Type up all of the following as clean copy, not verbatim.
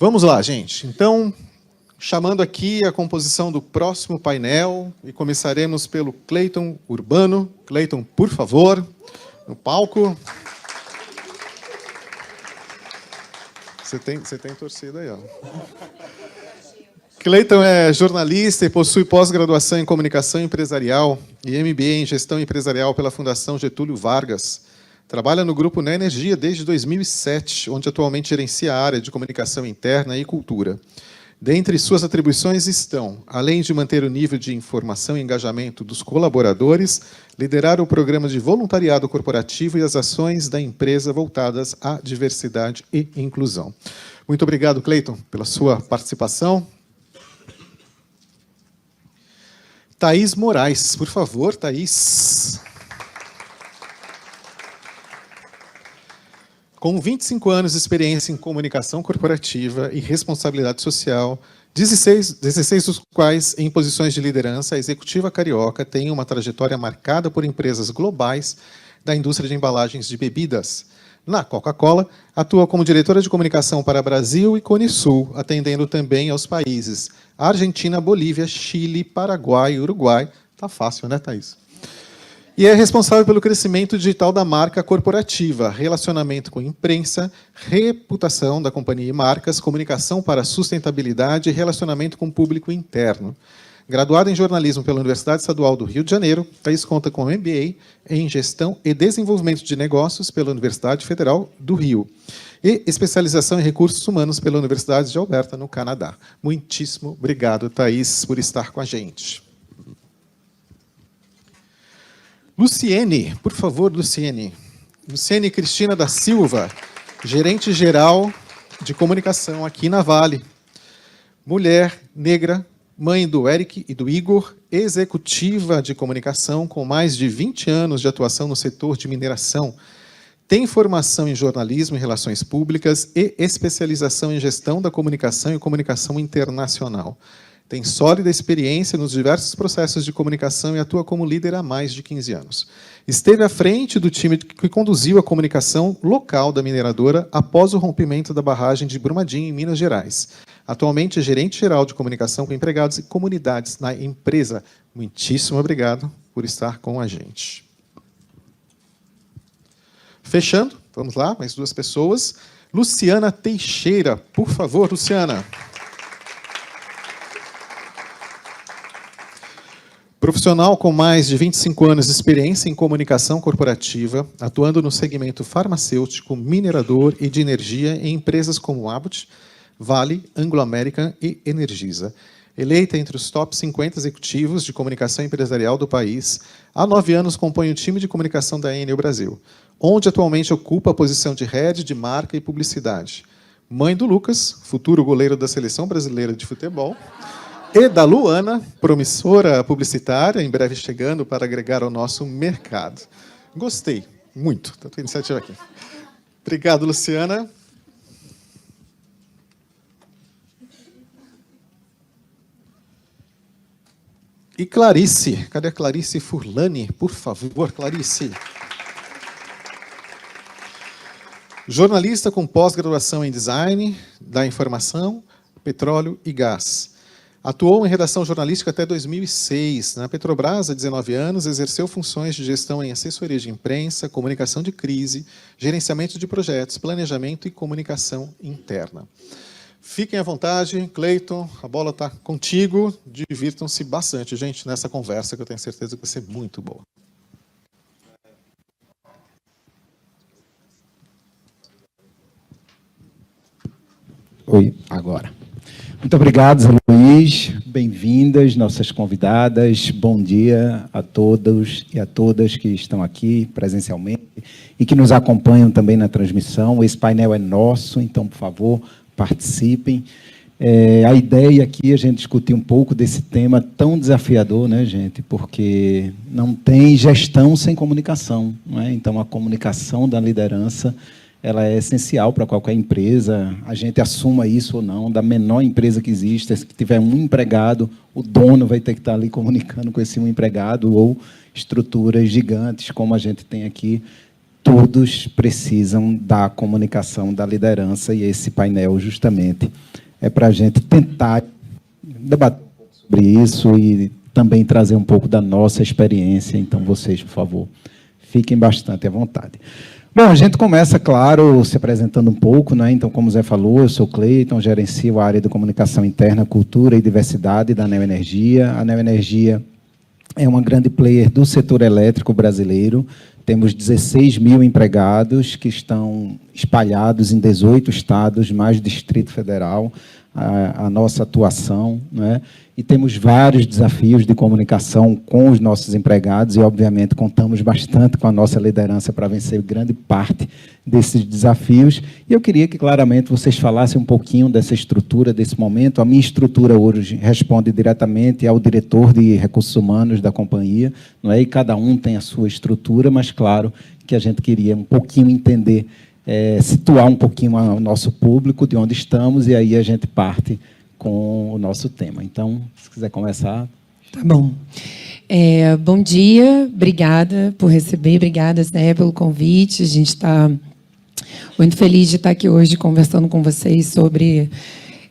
Vamos lá, gente. Então, chamando aqui a composição do próximo painel, e começaremos pelo Cleiton Urbano. Cleiton, por favor, no palco. Você tem torcida aí, ó. Cleiton é jornalista e possui pós-graduação em comunicação empresarial e MBA em gestão empresarial pela Fundação Getúlio Vargas. Trabalha no Grupo Neo Energia desde 2007, onde atualmente gerencia a área de comunicação interna e cultura. Dentre suas atribuições estão, além de manter o nível de informação e engajamento dos colaboradores, liderar o programa de voluntariado corporativo e as ações da empresa voltadas à diversidade e inclusão. Muito obrigado, Cleiton, pela sua participação. Thaís Moraes, por favor, Thaís. Com 25 anos de experiência em comunicação corporativa e responsabilidade social, 16 dos quais em posições de liderança, a executiva carioca tem uma trajetória marcada por empresas globais da indústria de embalagens de bebidas. Na Coca-Cola, atua como diretora de comunicação para Brasil e Cone Sul, atendendo também aos países Argentina, Bolívia, Chile, Paraguai e Uruguai. Tá fácil, né, Thaís? E é responsável pelo crescimento digital da marca corporativa, relacionamento com imprensa, reputação da companhia e marcas, comunicação para sustentabilidade e relacionamento com o público interno. Graduada em jornalismo pela Universidade Estadual do Rio de Janeiro, Thaís conta com MBA em gestão e desenvolvimento de negócios pela Universidade Federal do Rio e especialização em recursos humanos pela Universidade de Alberta, no Canadá. Muitíssimo obrigado, Thaís, por estar com a gente. Luciene, por favor, Luciene. Luciene Cristina da Silva, gerente-geral de comunicação aqui na Vale. Mulher, negra, mãe do Eric e do Igor, executiva de comunicação com mais de 20 anos de atuação no setor de mineração. Tem formação em jornalismo e relações públicas e especialização em gestão da comunicação e comunicação internacional. Tem sólida experiência nos diversos processos de comunicação e atua como líder há mais de 15 anos. Esteve à frente do time que conduziu a comunicação local da mineradora após o rompimento da barragem de Brumadinho, em Minas Gerais. Atualmente é gerente-geral de comunicação com empregados e comunidades na empresa. Muitíssimo obrigado por estar com a gente. Fechando, vamos lá, mais duas pessoas. Luciana Teixeira, por favor, Luciana. Profissional com mais de 25 anos de experiência em comunicação corporativa, atuando no segmento farmacêutico, minerador e de energia em empresas como Abbott, Vale, Anglo American e Energisa. Eleita entre os top 50 executivos de comunicação empresarial do país, há 9 anos compõe o time de comunicação da Enel Brasil, onde atualmente ocupa a posição de head de marca e publicidade. Mãe do Lucas, futuro goleiro da Seleção Brasileira de Futebol, e da Luana, promissora publicitária, em breve chegando para agregar ao nosso mercado. Gostei muito da tua iniciativa aqui. Obrigado, Luciana. E Clarice. Cadê a Clarice Furlani? Por favor, Clarice. Jornalista com pós-graduação em design da informação, petróleo e gás. Atuou em redação jornalística até 2006. Na Petrobras, há 19 anos, exerceu funções de gestão em assessoria de imprensa, comunicação de crise, gerenciamento de projetos, planejamento e comunicação interna. Fiquem à vontade, Cleiton, a bola está contigo. Divirtam-se bastante, gente, nessa conversa, que eu tenho certeza que vai ser muito boa. Oi, agora. Muito obrigado, Zé Luiz. Bem-vindas, nossas convidadas. Bom dia a todos e a todas que estão aqui presencialmente e que nos acompanham também na transmissão. Esse painel é nosso, então, por favor, participem. A ideia aqui é a gente discutir um pouco desse tema tão desafiador, né, gente? Porque não tem gestão sem comunicação, não é? Então, a comunicação da liderança ela é essencial para qualquer empresa, a gente assuma isso ou não, da menor empresa que exista, se tiver um empregado, o dono vai ter que estar ali comunicando com esse um empregado, ou estruturas gigantes, como a gente tem aqui, todos precisam da comunicação, da liderança, e esse painel, justamente, é para a gente tentar debater um pouco sobre isso e também trazer um pouco da nossa experiência. Então, vocês, por favor, fiquem bastante à vontade. Bom, a gente começa, claro, se apresentando um pouco, né? Então, como o Zé falou, eu sou Cleiton, gerencio a área de comunicação interna, cultura e diversidade da Neoenergia. A Neoenergia é uma grande player do setor elétrico brasileiro. Temos 16 mil empregados que estão espalhados em 18 estados, mais Distrito Federal, a nossa atuação, né? E temos vários desafios de comunicação com os nossos empregados e, obviamente, contamos bastante com a nossa liderança para vencer grande parte desses desafios. E eu queria que, claramente, vocês falassem um pouquinho dessa estrutura, desse momento. A minha estrutura hoje responde diretamente ao diretor de recursos humanos da companhia, não é? E cada um tem a sua estrutura, mas, claro, que a gente queria um pouquinho entender, situar um pouquinho o nosso público, de onde estamos, e aí a gente parte com o nosso tema. Então, se quiser começar. Tá bom. Bom dia, obrigada por receber, obrigada, Zé, pelo convite. A gente está muito feliz de estar aqui hoje conversando com vocês sobre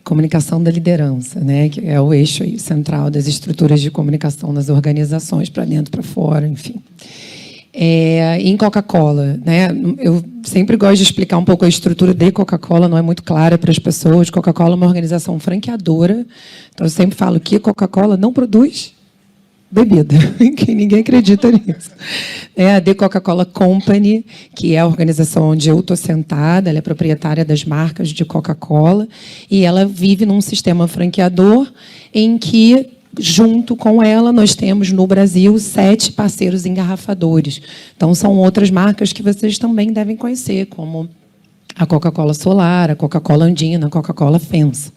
comunicação da liderança, né, que é o eixo aí central das estruturas de comunicação nas organizações, para dentro, para fora, enfim. Em Coca-Cola, né? Eu sempre gosto de explicar um pouco a estrutura de Coca-Cola, não é muito clara para as pessoas. Coca-Cola é uma organização franqueadora, então eu sempre falo que Coca-Cola não produz bebida, que ninguém acredita nisso. A The Coca-Cola Company, que é a organização onde eu estou sentada, ela é proprietária das marcas de Coca-Cola, e ela vive num sistema franqueador em que, junto com ela, nós temos no Brasil 7 parceiros engarrafadores. Então, são outras marcas que vocês também devem conhecer, como a Coca-Cola Solar, a Coca-Cola Andina, a Coca-Cola FEMSA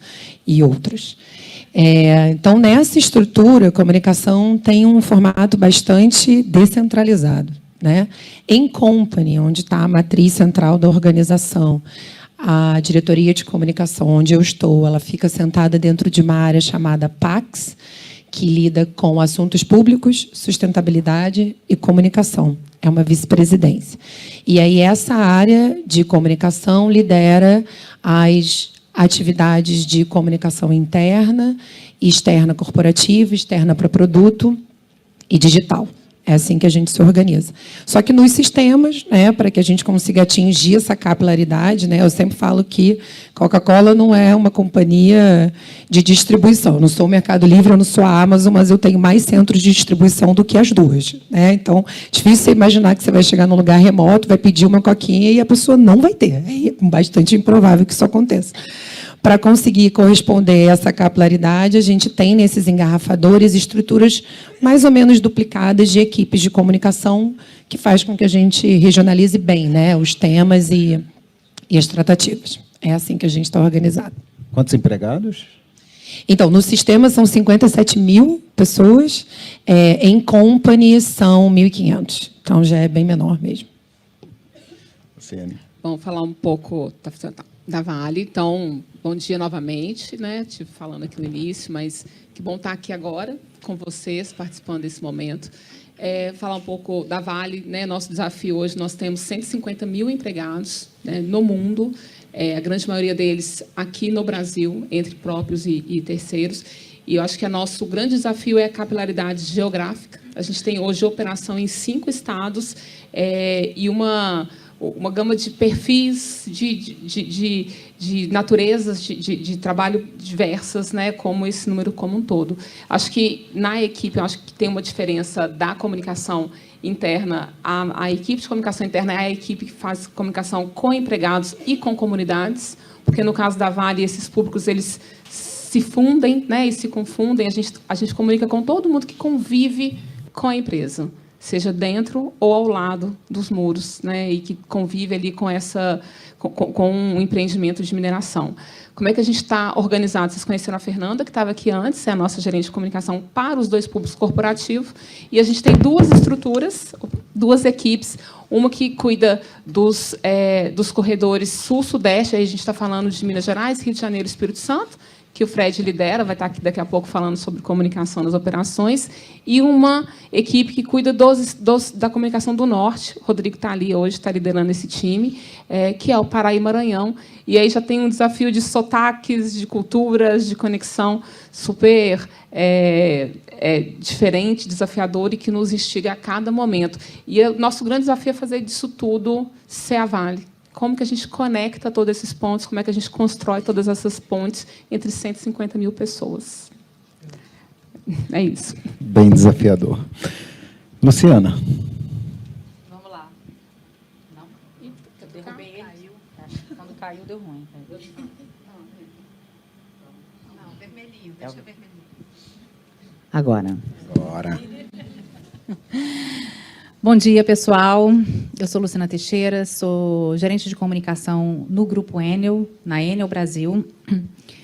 e outras. Então, nessa estrutura, a comunicação tem um formato bastante descentralizado, né? Em company, onde está a matriz central da organização, a diretoria de comunicação, onde eu estou, ela fica sentada dentro de uma área chamada PAX, que lida com assuntos públicos, sustentabilidade e comunicação. É uma vice-presidência. E aí essa área de comunicação lidera as atividades de comunicação interna, externa corporativa, externa para produto e digital. É assim que a gente se organiza. Só que nos sistemas, né, para que a gente consiga atingir essa capilaridade, né, eu sempre falo que Coca-Cola não é uma companhia de distribuição. Eu não sou o Mercado Livre, eu não sou a Amazon, mas eu tenho mais centros de distribuição do que as duas, né? Então, difícil você imaginar que você vai chegar num lugar remoto, vai pedir uma coquinha e a pessoa não vai ter. É bastante improvável que isso aconteça. Para conseguir corresponder a essa capilaridade, a gente tem nesses engarrafadores estruturas mais ou menos duplicadas de equipes de comunicação, que faz com que a gente regionalize bem, né, os temas e as tratativas. É assim que a gente está organizado. Quantos empregados? Então, no sistema são 57 mil pessoas, em company são 1.500. Então, já é bem menor mesmo. Vamos falar um pouco da Vale. Então, bom dia novamente, né? Estive falando aqui no início, mas que bom estar aqui agora com vocês, participando desse momento. Falar um pouco da Vale, né? Nosso desafio hoje, nós temos 150 mil empregados, né, no mundo, a grande maioria deles aqui no Brasil, entre próprios e terceiros. E eu acho que o nosso grande desafio é a capilaridade geográfica. A gente tem hoje operação em 5 estados e uma gama de perfis, de naturezas de trabalho diversas, né, como esse número como um todo. Acho que, na equipe, eu acho que tem uma diferença da comunicação interna. A equipe de comunicação interna é a equipe que faz comunicação com empregados e com comunidades, porque, no caso da Vale, esses públicos eles se fundem, né, e se confundem. A gente comunica com todo mundo que convive com a empresa, seja dentro ou ao lado dos muros, né, e que convive ali com um empreendimento de mineração. Como é que a gente está organizado? Vocês conheceram a Fernanda, que estava aqui antes, é a nossa gerente de comunicação para os 2 públicos corporativos, e a gente tem 2 estruturas, 2 equipes, uma que cuida dos corredores sul-sudeste, aí a gente está falando de Minas Gerais, Rio de Janeiro e Espírito Santo, que o Fred lidera, vai estar aqui daqui a pouco falando sobre comunicação nas operações, e uma equipe que cuida da comunicação do Norte. O Rodrigo está ali hoje, está liderando esse time, que é o Pará e Maranhão. E aí já tem um desafio de sotaques, de culturas, de conexão super diferente, desafiador, e que nos instiga a cada momento. E o nosso grande desafio é fazer disso tudo ser a Vale. Como que a gente conecta todos esses pontos, como é que a gente constrói todas essas pontes entre 150 mil pessoas. É isso. Bem desafiador. Luciana. Vamos lá. Não? Eu derrubei ele. Caiu. Quando caiu, deu ruim. Não, vermelhinho, deixa vermelhinho. Agora. Agora. Bom dia, pessoal. Eu sou Luciana Teixeira, sou gerente de comunicação no Grupo Enel, na Enel Brasil.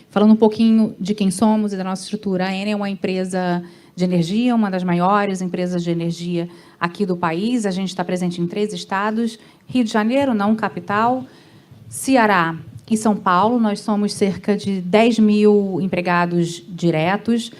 Falando um pouquinho de quem somos e da nossa estrutura. A Enel é uma empresa de energia, uma das maiores empresas de energia aqui do país. A gente está presente em 3 estados, Rio de Janeiro, não capital, Ceará e São Paulo. Nós somos cerca de 10 mil empregados diretos.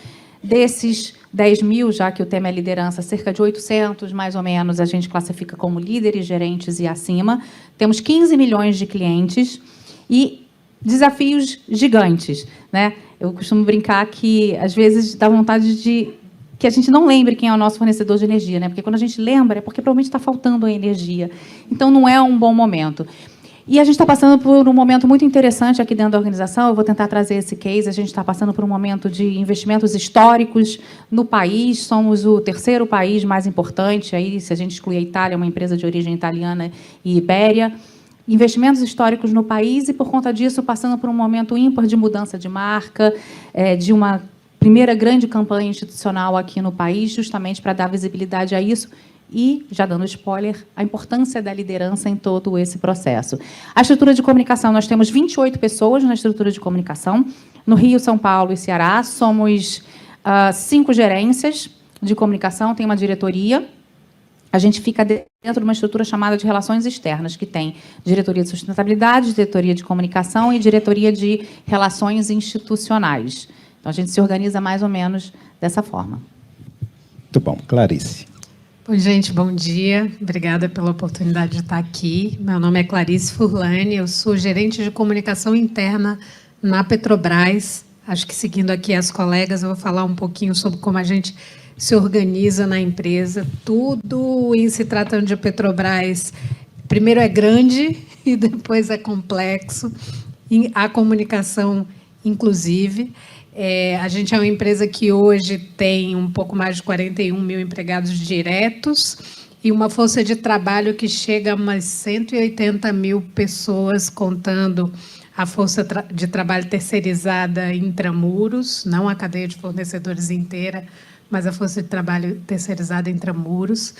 Desses 10 mil, já que o tema é liderança, cerca de 800, mais ou menos, a gente classifica como líderes, gerentes e acima. Temos 15 milhões de clientes e desafios gigantes, né? Eu costumo brincar que, às vezes, dá vontade de que a gente não lembre quem é o nosso fornecedor de energia, né? Porque quando a gente lembra, é porque provavelmente está faltando a energia. Então, não é um bom momento. E a gente está passando por um momento muito interessante aqui dentro da organização. Eu vou tentar trazer esse case. A gente está passando por um momento de investimentos históricos no país. Somos o 3º país mais importante. Aí, se a gente excluir a Itália, uma empresa de origem italiana e ibéria. Investimentos históricos no país e, por conta disso, passando por um momento ímpar de mudança de marca, de uma primeira grande campanha institucional aqui no país, justamente para dar visibilidade a isso. E, já dando spoiler, a importância da liderança em todo esse processo. A estrutura de comunicação, nós temos 28 pessoas na estrutura de comunicação. No Rio, São Paulo e Ceará, somos 5 gerências de comunicação, tem uma diretoria. A gente fica dentro de uma estrutura chamada de relações externas, que tem diretoria de sustentabilidade, diretoria de comunicação e diretoria de relações institucionais. Então, a gente se organiza mais ou menos dessa forma. Muito bom. Clarice. Bom, gente, bom dia. Obrigada pela oportunidade de estar aqui. Meu nome é Clarice Furlani, eu sou gerente de comunicação interna na Petrobras. Acho que, seguindo aqui as colegas, eu vou falar um pouquinho sobre como a gente se organiza na empresa. Tudo em se tratando de Petrobras, primeiro é grande e depois é complexo. E a comunicação, inclusive. A gente é uma empresa que hoje tem um pouco mais de 41 mil empregados diretos e uma força de trabalho que chega a umas 180 mil pessoas, contando a força de trabalho terceirizada intramuros, não a cadeia de fornecedores inteira, mas a força de trabalho terceirizada intramuros.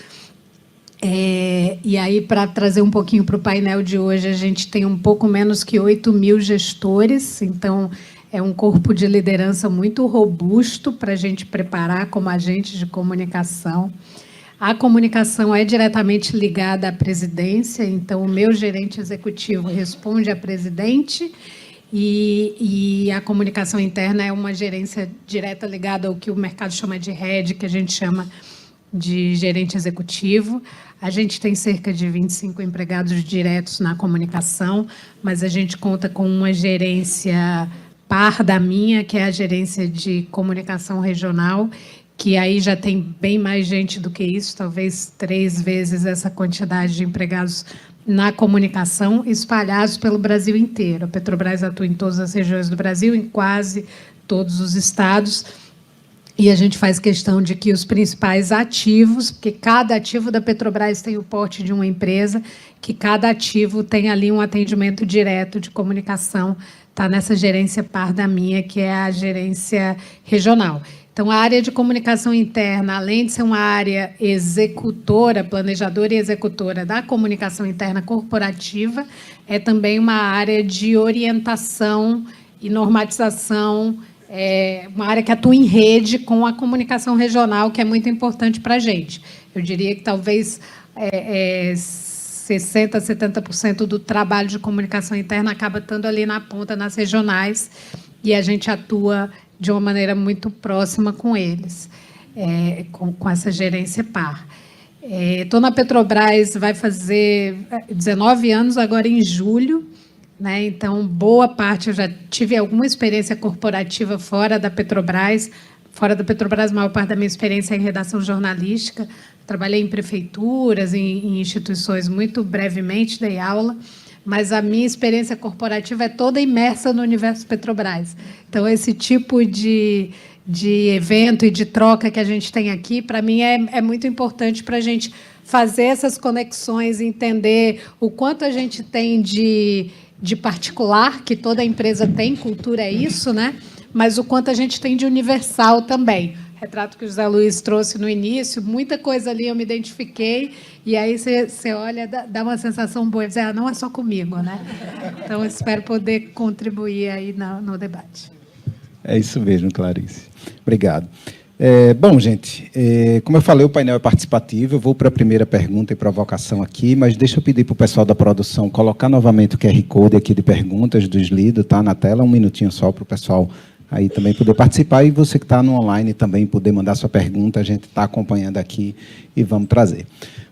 E aí, para trazer um pouquinho para o painel de hoje, a gente tem um pouco menos que 8 mil gestores, então é um corpo de liderança muito robusto para a gente preparar como agente de comunicação. A comunicação é diretamente ligada à presidência, então o meu gerente executivo responde à presidente e a comunicação interna é uma gerência direta ligada ao que o mercado chama de head, que a gente chama de gerente executivo. A gente tem cerca de 25 empregados diretos na comunicação, mas a gente conta com uma gerência par da minha, que é a gerência de comunicação regional, que aí já tem bem mais gente do que isso, talvez 3 vezes essa quantidade de empregados na comunicação, espalhados pelo Brasil inteiro. A Petrobras atua em todas as regiões do Brasil, em quase todos os estados, e a gente faz questão de que os principais ativos, porque cada ativo da Petrobras tem o porte de uma empresa, que cada ativo tem ali um atendimento direto de comunicação, está nessa gerência par da minha, que é a gerência regional. Então, a área de comunicação interna, além de ser uma área executora, planejadora e executora da comunicação interna corporativa, é também uma área de orientação e normatização, uma área que atua em rede com a comunicação regional, que é muito importante para a gente. Eu diria que talvez 60%, 70% do trabalho de comunicação interna acaba estando ali na ponta, nas regionais, e a gente atua de uma maneira muito próxima com eles, com essa gerência par. Estou na Petrobras, vai fazer 19 anos agora em julho, né? Então, boa parte, eu já tive alguma experiência corporativa fora da Petrobras. Fora da Petrobras, a maior parte da minha experiência é em redação jornalística. Trabalhei em prefeituras, em instituições, muito brevemente, dei aula, mas a minha experiência corporativa é toda imersa no universo Petrobras. Então, esse tipo de evento e de troca que a gente tem aqui, para mim, é muito importante para a gente fazer essas conexões, entender o quanto a gente tem de particular, que toda empresa tem, cultura é isso, né? Mas o quanto a gente tem de universal também. Retrato que o José Luiz trouxe no início, muita coisa ali eu me identifiquei, e aí você olha, dá uma sensação boa, dizer, não é só comigo, né? Então, eu espero poder contribuir aí no debate. É isso mesmo, Clarice. Obrigado. Bom, gente, como eu falei, o painel é participativo. Eu vou para a primeira pergunta e provocação aqui, mas deixa eu pedir para o pessoal da produção colocar novamente o QR Code aqui de perguntas do Slido, tá, na tela, 1 minutinho só para o pessoal aí também poder participar, e você que está no online também poder mandar sua pergunta, a gente está acompanhando aqui e vamos trazer.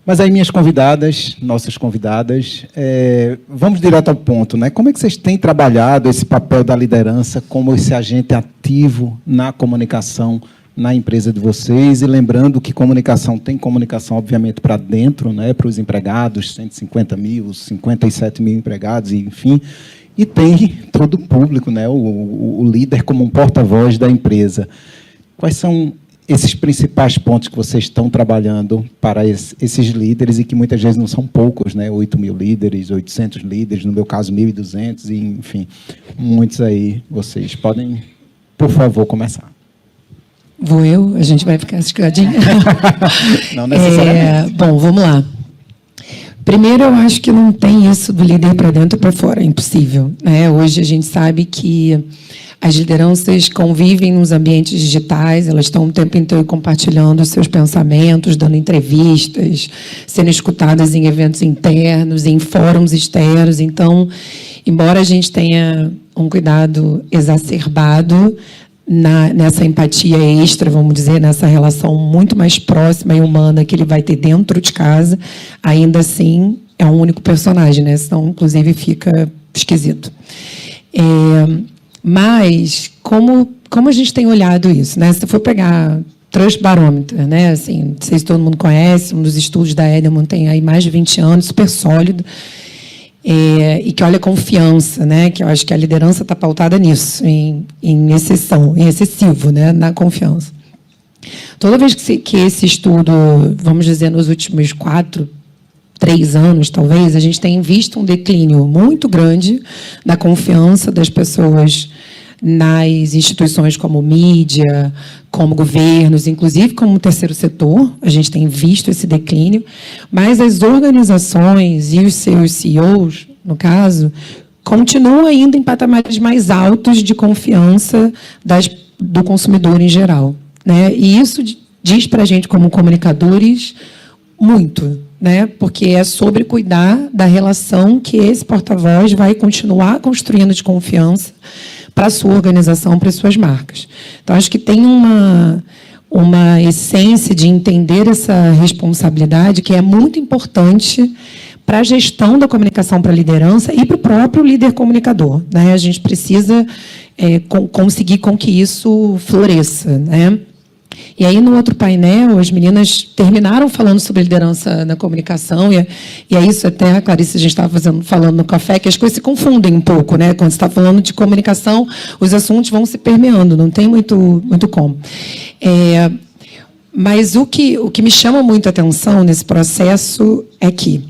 Mas aí, minhas convidadas, nossas convidadas, vamos direto ao ponto, né? Como é que vocês têm trabalhado esse papel da liderança como esse agente ativo na comunicação na empresa de vocês? E lembrando que comunicação tem comunicação, obviamente, para dentro, né? Para os empregados, 150 mil, 57 mil empregados, enfim, e tem todo o público, né? O líder como um porta-voz da empresa. Quais são esses principais pontos que vocês estão trabalhando para esses líderes, e que muitas vezes não são poucos, né? 8 mil líderes, 800 líderes, no meu caso, 1.200, e, enfim, muitos aí. Vocês podem, por favor, começar. Vou eu? A gente vai ficar esticadinha? Não necessariamente. Bom, vamos lá. Primeiro, eu acho que não tem isso do líder para dentro e para fora, é impossível, né? Hoje a gente sabe que as lideranças convivem nos ambientes digitais, elas estão o tempo inteiro compartilhando os seus pensamentos, dando entrevistas, sendo escutadas em eventos internos, em fóruns externos. Então, embora a gente tenha um cuidado exacerbado nessa empatia extra, vamos dizer, nessa relação muito mais próxima e humana que ele vai ter dentro de casa, ainda assim é um único personagem, né? Senão, inclusive, fica esquisito. Mas, como a gente tem olhado isso, né? Se for pegar Trust Barometer, né? Assim, não sei se todo mundo conhece, um dos estudos da Edelman tem aí mais de 20 anos, super sólido, e que olha a confiança, né? Que eu acho que a liderança está pautada nisso, em exceção, em excessivo, né? Na confiança. Toda vez que esse estudo, vamos dizer, nos últimos 3 anos, talvez, a gente tem visto um declínio muito grande da confiança das pessoas nas instituições como mídia, como governos, inclusive como o terceiro setor. A gente tem visto esse declínio, mas as organizações e os seus CEOs, no caso, continuam ainda em patamares mais altos de confiança do consumidor em geral, né? E isso diz para a gente, como comunicadores, muito, né? Porque é sobre cuidar da relação que esse porta-voz vai continuar construindo de confiança para a sua organização, para as suas marcas. Então, acho que tem uma essência de entender essa responsabilidade que é muito importante para a gestão da comunicação para a liderança e para o próprio líder comunicador, né? A gente precisa conseguir com que isso floresça, né? E aí, no outro painel, as meninas terminaram falando sobre liderança na comunicação, e é isso até, a Clarice, a gente estava falando no café, que as coisas se confundem um pouco, né? Quando você está falando de comunicação, os assuntos vão se permeando, não tem muito como. Mas o que me chama muito a atenção nesse processo é que,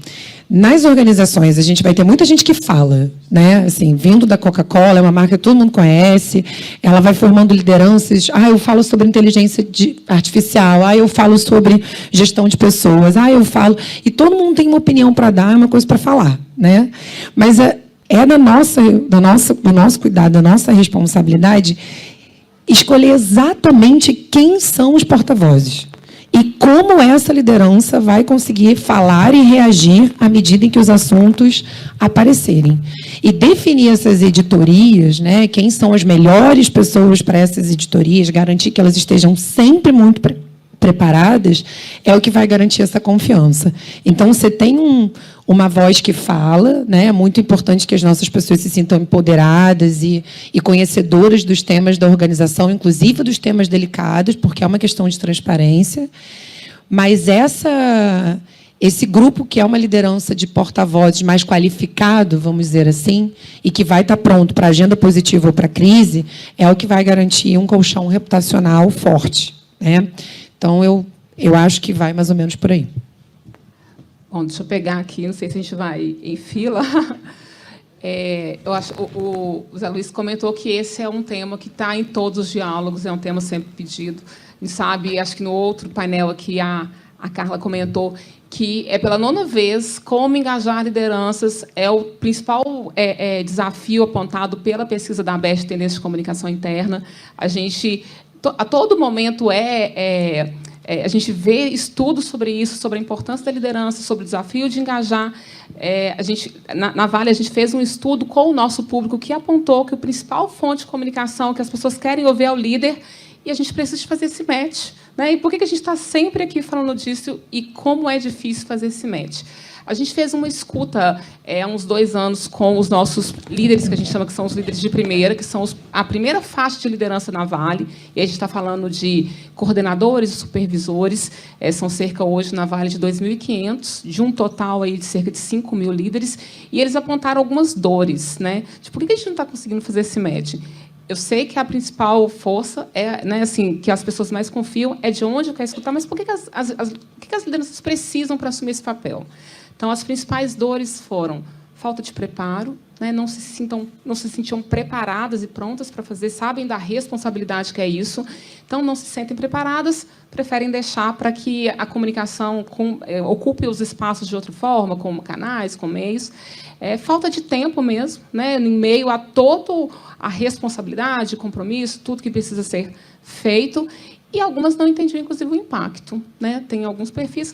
nas organizações, a gente vai ter muita gente que fala, né? Assim, vindo da Coca-Cola, é uma marca que todo mundo conhece, ela vai formando lideranças. Eu falo sobre inteligência artificial, eu falo sobre gestão de pessoas, eu falo... E todo mundo tem uma opinião para dar, uma coisa para falar, né? Mas do nosso cuidado, da nossa responsabilidade, escolher exatamente quem são os porta-vozes. E como essa liderança vai conseguir falar e reagir à medida em que os assuntos aparecerem. e definir essas editorias, né, quem são as melhores pessoas para essas editorias, garantir que elas estejam sempre muito preparadas, é o que vai garantir essa confiança. Então, você tem uma voz que fala, né? É muito importante que as nossas pessoas se sintam empoderadas e conhecedoras dos temas da organização, inclusive dos temas delicados, porque é uma questão de transparência. Mas esse grupo, que é uma liderança de porta-vozes mais qualificado, vamos dizer assim, e que vai estar pronto para agenda positiva ou para crise, é o que vai garantir um colchão reputacional forte, né? Então, eu acho que vai mais ou menos por aí. Bom, deixa eu pegar aqui, não sei se a gente vai em fila. Eu acho o Zé Luiz comentou que esse é um tema que está em todos os diálogos, é um tema sempre pedido. A gente sabe, acho que no outro painel aqui, a Carla comentou que é pela 9ª vez como engajar lideranças é o principal desafio apontado pela pesquisa da ABEST, Tendência de Comunicação Interna. A gente, a todo momento, a gente vê estudos sobre isso, sobre a importância da liderança, sobre o desafio de engajar. Na Vale, a gente fez um estudo com o nosso público que apontou que a principal fonte de comunicação que as pessoas querem ouvir é o líder, e a gente precisa fazer esse match, né? E por que a gente está sempre aqui falando disso e como é difícil fazer esse match? A gente fez uma escuta há uns 2 anos com os nossos líderes, que a gente chama que são os líderes de primeira, que são a primeira faixa de liderança na Vale. E a gente está falando de coordenadores e supervisores. São cerca, hoje, na Vale, de 2.500, de um total aí de cerca de 5.000 líderes. E eles apontaram algumas dores, né? De por que a gente não está conseguindo fazer esse match? Eu sei que a principal força né, assim, que as pessoas mais confiam é de onde eu quero escutar, mas por que as lideranças precisam para assumir esse papel? Então, as principais dores foram falta de preparo, né, não se sentiam preparadas e prontas para fazer, sabem da responsabilidade que é isso, então não se sentem preparadas, preferem deixar para que a comunicação ocupe os espaços de outra forma, com canais, com meios. Falta de tempo mesmo, né, em meio a toda a responsabilidade, compromisso, tudo que precisa ser feito. E algumas não entendiam, inclusive, o impacto, né? Tem alguns perfis,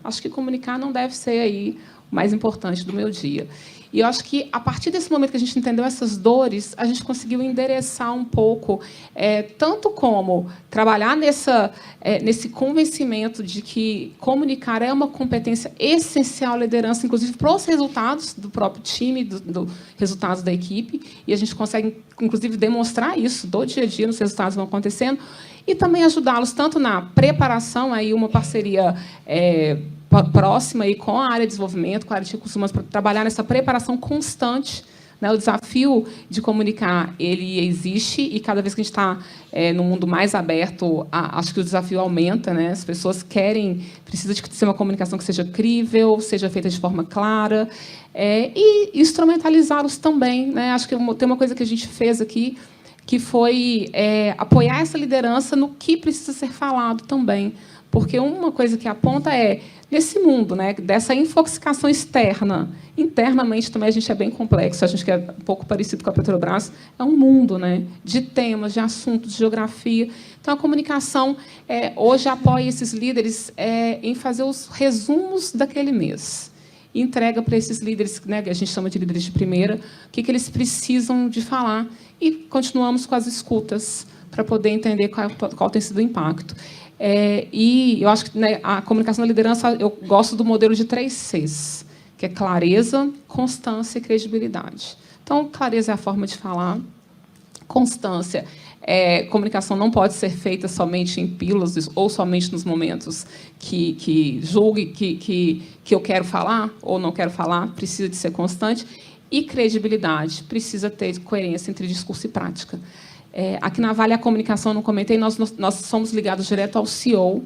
acho que comunicar não deve ser aí o mais importante do meu dia. E eu acho que, a partir desse momento que a gente entendeu essas dores, a gente conseguiu endereçar um pouco, tanto como trabalhar nesse convencimento de que comunicar é uma competência essencial à liderança, inclusive para os resultados do próprio time, dos resultados da equipe, e a gente consegue, inclusive, demonstrar isso do dia a dia, nos resultados vão acontecendo, e também ajudá-los tanto na preparação, aí uma parceria próxima aí com a área de desenvolvimento, com a área de recursos humanos, para trabalhar nessa preparação constante, né? O desafio de comunicar, ele existe, e cada vez que a gente está no mundo mais aberto, acho que o desafio aumenta, né? As pessoas precisam de ser uma comunicação que seja crível, seja feita de forma clara, e instrumentalizá-los também, né? Acho que tem uma coisa que a gente fez aqui, que foi apoiar essa liderança no que precisa ser falado também. Porque uma coisa que aponta nesse mundo, né, dessa infoxicação externa, internamente também a gente é bem complexo, a gente que é um pouco parecido com a Petrobras, é um mundo, né, de temas, de assuntos, de geografia. Então, a comunicação hoje apoia esses líderes em fazer os resumos daquele mês. E entrega para esses líderes, né, que a gente chama de líderes de primeira, o que eles precisam de falar. E continuamos com as escutas para poder entender qual tem sido o impacto. E eu acho que, né, a comunicação da liderança, eu gosto do modelo de 3 Cs, que é clareza, constância e credibilidade. Então, clareza é a forma de falar. Constância, comunicação não pode ser feita somente em pílulas ou somente nos momentos que julgue que eu quero falar ou não quero falar, precisa de ser constante. E credibilidade, precisa ter coerência entre discurso e prática. Aqui na Vale, a comunicação, não comentei, nós somos ligados direto ao CEO,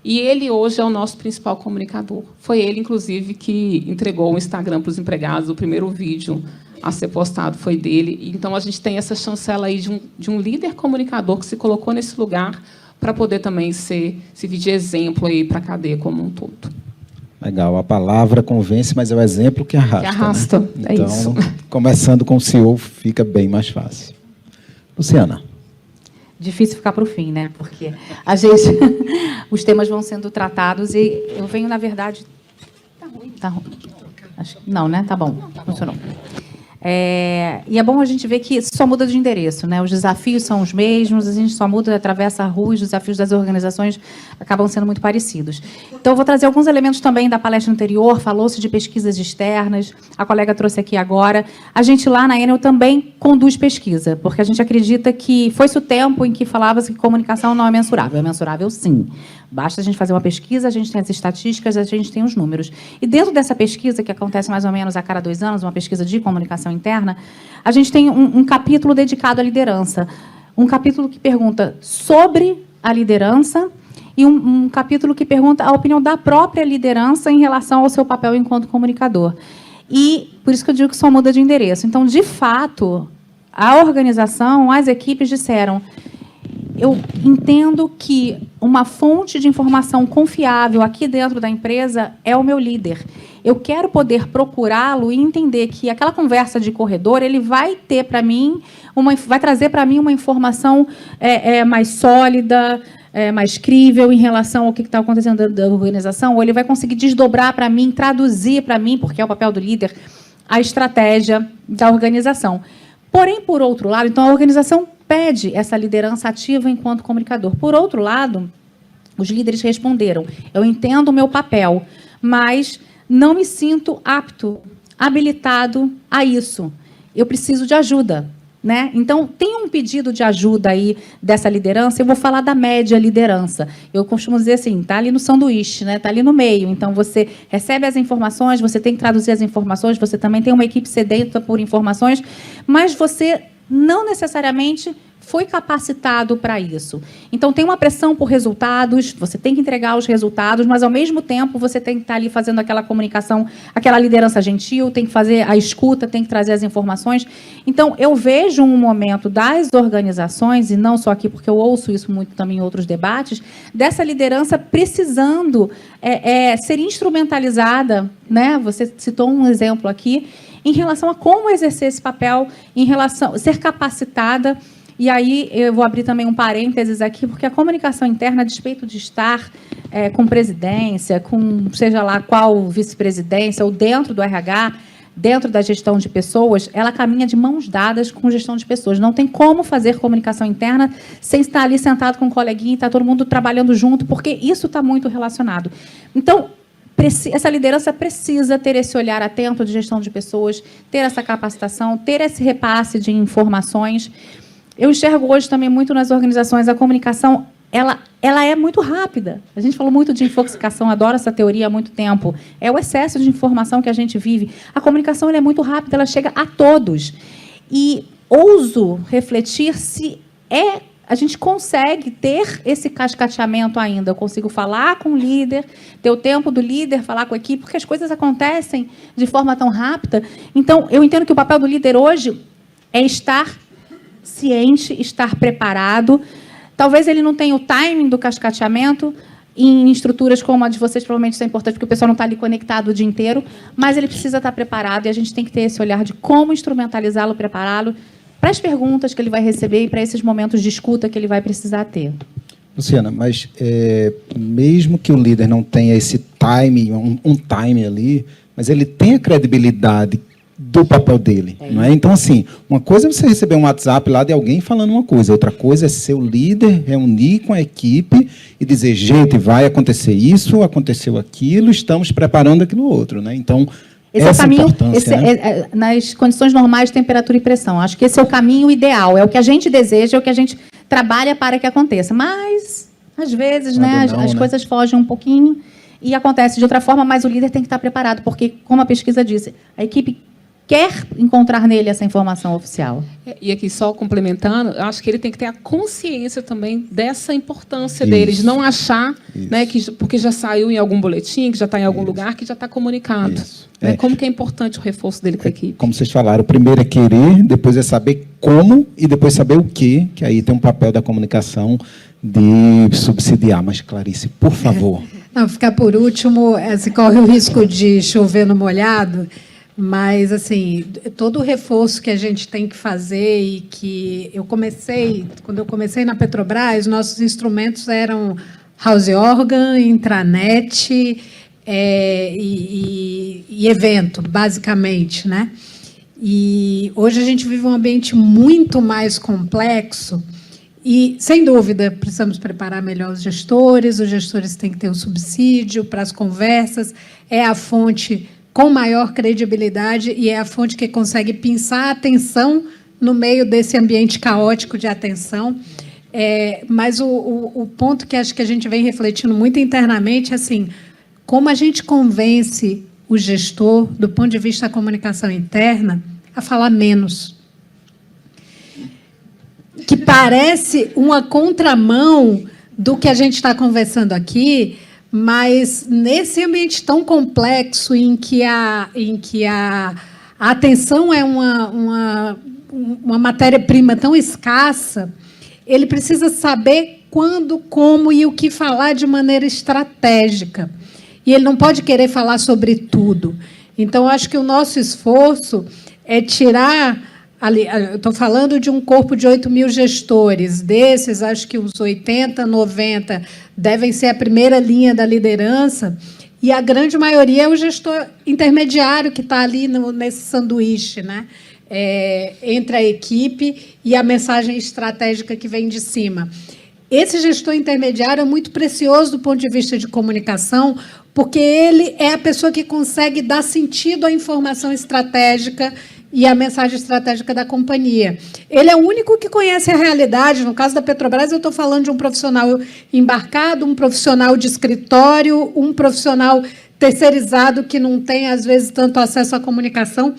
e ele hoje é o nosso principal comunicador. Foi ele, inclusive, que entregou o Instagram para os empregados, o primeiro vídeo a ser postado foi dele. Então, a gente tem essa chancela aí de um líder comunicador que se colocou nesse lugar para poder também servir de exemplo para a cadeia como um todo. Legal, a palavra convence, mas é o exemplo que arrasta. Que arrasta, né? então, isso. Começando com o CEO, fica bem mais fácil. Luciana. Difícil ficar para o fim, né? Porque os temas vão sendo tratados e eu venho, na verdade... Tá ruim. Não, né? Tá bom, funcionou. E é bom a gente ver que só muda de endereço, né? Os desafios são os mesmos, a gente só muda, atravessa a rua, os desafios das organizações acabam sendo muito parecidos. Então, eu vou trazer alguns elementos também da palestra anterior, falou-se de pesquisas externas, a colega trouxe aqui agora. A gente lá na Enel também conduz pesquisa, porque a gente acredita que foi-se o tempo em que falava-se que comunicação não é mensurável. É mensurável, sim. Basta a gente fazer uma pesquisa, a gente tem as estatísticas, a gente tem os números. E dentro dessa pesquisa, que acontece mais ou menos a cada 2 anos, uma pesquisa de comunicação interna, a gente tem um capítulo dedicado à liderança. Um capítulo que pergunta sobre a liderança e um capítulo que pergunta a opinião da própria liderança em relação ao seu papel enquanto comunicador. E por isso que eu digo que só muda de endereço. Então, de fato, a organização, as equipes disseram: eu entendo que uma fonte de informação confiável aqui dentro da empresa é o meu líder. Eu quero poder procurá-lo e entender que aquela conversa de corredor ele vai ter para mim vai trazer para mim uma informação mais sólida, mais crível em relação ao que está acontecendo da organização, ou ele vai conseguir desdobrar para mim, traduzir para mim, porque é o papel do líder, a estratégia da organização. Porém, por outro lado, então a organização pede essa liderança ativa enquanto comunicador. Por outro lado, os líderes responderam: eu entendo o meu papel, mas não me sinto apto, habilitado a isso. Eu preciso de ajuda. Né? Então, tem um pedido de ajuda aí dessa liderança. Eu vou falar da média liderança. Eu costumo dizer assim, está ali no sanduíche, né? Está ali no meio. Então, você recebe as informações, você tem que traduzir as informações, você também tem uma equipe sedenta por informações, mas você não necessariamente foi capacitado para isso. Então, tem uma pressão por resultados, você tem que entregar os resultados, mas, ao mesmo tempo, você tem que estar ali fazendo aquela comunicação, aquela liderança gentil, tem que fazer a escuta, tem que trazer as informações. Então, eu vejo um momento das organizações, e não só aqui, porque eu ouço isso muito também em outros debates, dessa liderança precisando ser instrumentalizada, né? Você citou um exemplo aqui, em relação a como exercer esse papel, em relação a ser capacitada. E aí eu vou abrir também um parênteses aqui, porque a comunicação interna, a despeito de estar com presidência, com seja lá qual vice-presidência, ou dentro do RH, dentro da gestão de pessoas, ela caminha de mãos dadas com gestão de pessoas. Não tem como fazer comunicação interna sem estar ali sentado com um coleguinha e estar todo mundo trabalhando junto, porque isso está muito relacionado. Então, essa liderança precisa ter esse olhar atento de gestão de pessoas, ter essa capacitação, ter esse repasse de informações. Eu enxergo hoje também muito nas organizações, a comunicação, ela é muito rápida. A gente falou muito de infoxicação, adoro essa teoria há muito tempo. É o excesso de informação que a gente vive. A comunicação ela é muito rápida, ela chega a todos. E ouso refletir se a gente consegue ter esse cascateamento ainda. Eu consigo falar com o líder, ter o tempo do líder, falar com a equipe, porque as coisas acontecem de forma tão rápida. Então, eu entendo que o papel do líder hoje é estar ciente, estar preparado. Talvez ele não tenha o timing do cascateamento em estruturas como a de vocês, provavelmente isso é importante, porque o pessoal não está ali conectado o dia inteiro, mas ele precisa estar preparado e a gente tem que ter esse olhar de como instrumentalizá-lo, prepará-lo para as perguntas que ele vai receber e para esses momentos de escuta que ele vai precisar ter. Luciana, mas mesmo que o líder não tenha esse time, um time ali, mas ele tem a credibilidade do papel dele, não é? Então, assim, uma coisa é você receber um WhatsApp lá de alguém falando uma coisa, outra coisa é ser o líder, reunir com a equipe e dizer, gente, vai acontecer isso, aconteceu aquilo, estamos preparando aquilo outro, né? Então, esse essa é o caminho, importância, né? nas condições normais de temperatura e pressão. Acho que esse é o caminho ideal, é o que a gente deseja, é o que a gente trabalha para que aconteça. Mas, às vezes, né, as coisas fogem um pouquinho e acontece de outra forma, mas o líder tem que estar preparado, porque, como a pesquisa disse, a equipe quer encontrar nele essa informação oficial. E aqui, só complementando, eu acho que ele tem que ter a consciência também dessa importância dele, de não achar, né, que porque já saiu em algum boletim, que já está em algum lugar, que já está comunicado. Né? Como que é importante o reforço dele com a equipe. Como vocês falaram, o primeiro é querer, depois é saber como e depois saber o quê, que aí tem um papel da comunicação de subsidiar. Mas, Clarice, por favor. Não, ficar por último, se corre o risco de chover no molhado. Mas, assim, todo o reforço que a gente tem que fazer e que quando eu comecei na Petrobras, nossos instrumentos eram house organ, intranet e evento, basicamente, né? E hoje a gente vive um ambiente muito mais complexo e, sem dúvida, precisamos preparar melhor os gestores têm que ter o subsídio para as conversas, é a fonte com maior credibilidade e é a fonte que consegue pensar a atenção no meio desse ambiente caótico de atenção. Mas o ponto que acho que a gente vem refletindo muito internamente é assim, como a gente convence o gestor, do ponto de vista da comunicação interna, a falar menos. Que parece uma contramão do que a gente está conversando aqui, mas nesse ambiente tão complexo em que a atenção é uma matéria-prima tão escassa, ele precisa saber quando, como e o que falar de maneira estratégica. E ele não pode querer falar sobre tudo. Então, acho que o nosso esforço é tirar... Eu estou falando de um corpo de 8.000 gestores. Desses, acho que uns 80, 90 devem ser a primeira linha da liderança, e a grande maioria é o gestor intermediário que está ali nesse sanduíche, né? Entre a equipe e a mensagem estratégica que vem de cima. Esse gestor intermediário é muito precioso do ponto de vista de comunicação, porque ele é a pessoa que consegue dar sentido à informação estratégica e à mensagem estratégica da companhia. Ele é o único que conhece a realidade. No caso da Petrobras, eu estou falando de um profissional embarcado, um profissional de escritório, um profissional terceirizado que não tem, às vezes, tanto acesso à comunicação.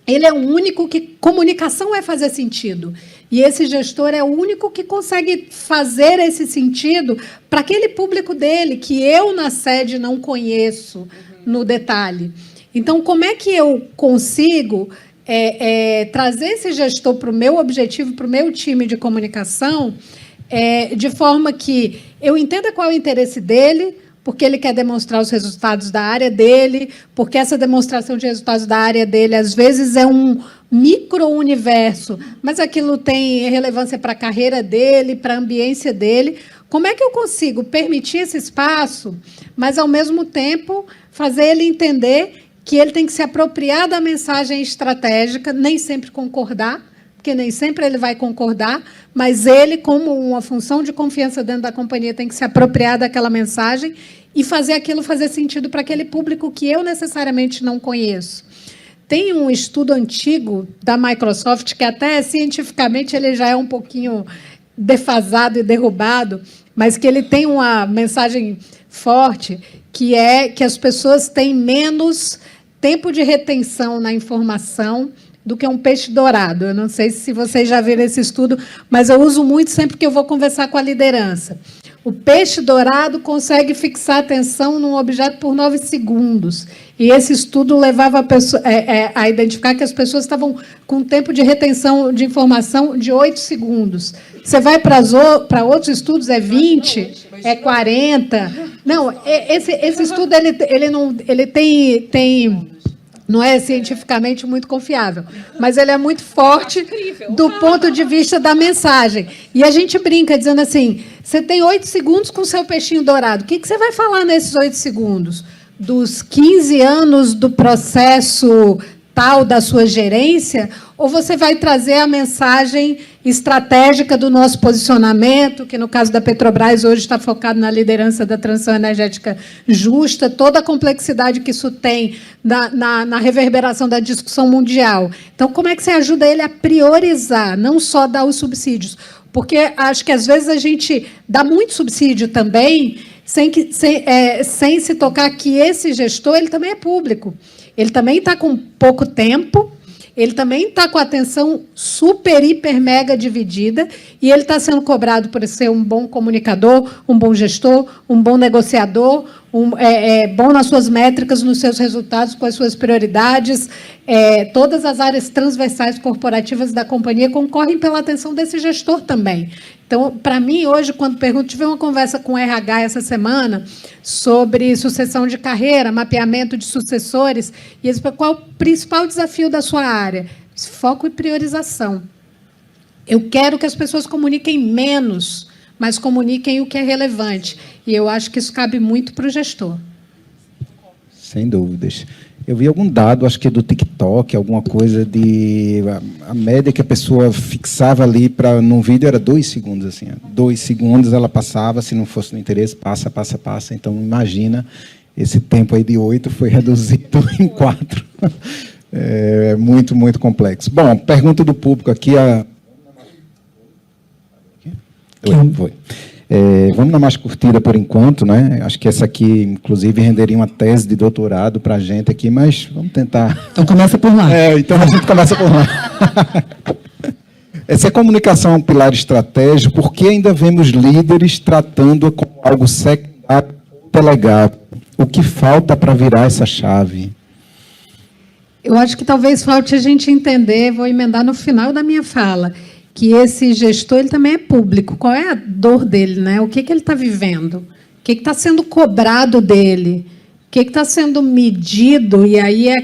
Ele é o único que... Comunicação é fazer sentido. E esse gestor é o único que consegue fazer esse sentido para aquele público dele, que eu, na sede, não conheço no detalhe. Então, como é que eu consigo trazer esse gestor para o meu objetivo, para o meu time de comunicação, de forma que eu entenda qual é o interesse dele, porque ele quer demonstrar os resultados da área dele, porque essa demonstração de resultados da área dele, às vezes, é um micro-universo, mas aquilo tem relevância para a carreira dele, para a ambiência dele. Como é que eu consigo permitir esse espaço, mas, ao mesmo tempo, fazer ele entender que ele tem que se apropriar da mensagem estratégica, nem sempre concordar, porque nem sempre ele vai concordar, mas ele, como uma função de confiança dentro da companhia, tem que se apropriar daquela mensagem e fazer aquilo fazer sentido para aquele público que eu necessariamente não conheço. Tem um estudo antigo da Microsoft, que até cientificamente ele já é um pouquinho defasado e derrubado, mas que ele tem uma mensagem forte, que é que as pessoas têm menos tempo de retenção na informação do que um peixe dourado. Eu não sei se vocês já viram esse estudo, mas eu uso muito sempre que eu vou conversar com a liderança. O peixe dourado consegue fixar a atenção num objeto por 9 segundos. E esse estudo levava a identificar que as pessoas estavam com tempo de retenção de informação de 8 segundos. Você vai para outros estudos, é 20, é 40. Não, esse estudo ele tem não é cientificamente muito confiável, mas ele é muito forte do ponto de vista da mensagem. E a gente brinca dizendo assim, você tem 8 segundos com o seu peixinho dourado. O que você vai falar nesses 8 segundos? Dos 15 anos do processo tal da sua gerência? Ou você vai trazer a mensagem estratégica do nosso posicionamento, que, no caso da Petrobras, hoje está focado na liderança da transição energética justa, toda a complexidade que isso tem na reverberação da discussão mundial. Então, como é que você ajuda ele a priorizar, não só dar os subsídios? Porque acho que, às vezes, a gente dá muito subsídio também, sem se tocar que esse gestor ele também é público. Ele também está com pouco tempo, ele também está com a atenção super, hiper, mega dividida, e ele está sendo cobrado por ser um bom comunicador, um bom gestor, um bom negociador, bom nas suas métricas, nos seus resultados, com as suas prioridades. Todas as áreas transversais corporativas da companhia concorrem pela atenção desse gestor também. Então, para mim, hoje, quando pergunto, tive uma conversa com o RH essa semana sobre sucessão de carreira, mapeamento de sucessores, e eles falaram, qual é o principal desafio da sua área? Foco e priorização. Eu quero que as pessoas comuniquem menos, mas comuniquem o que é relevante. E eu acho que isso cabe muito para o gestor. Sem dúvidas. Eu vi algum dado, acho que é do TikTok, alguma coisa de... A média que a pessoa fixava ali para num vídeo era 2 segundos. Assim, 2 segundos ela passava, se não fosse no interesse, passa. Então, imagina, esse tempo aí de 8 foi reduzido em 4. É muito, muito complexo. Bom, pergunta do público aqui. Foi. Vamos na mais curtida por enquanto, né? Acho que essa aqui, inclusive, renderia uma tese de doutorado para a gente aqui, mas vamos tentar. Então começa por lá. Então a gente começa por lá. Essa comunicação é um pilar estratégico, porque ainda vemos líderes tratando como algo secundário, delegável. O que falta para virar essa chave? Eu acho que talvez falte a gente entender, vou emendar no final da minha fala, que esse gestor ele também é público. Qual é a dor dele, né? O que ele está vivendo? O que está sendo cobrado dele? O que está sendo medido? E aí é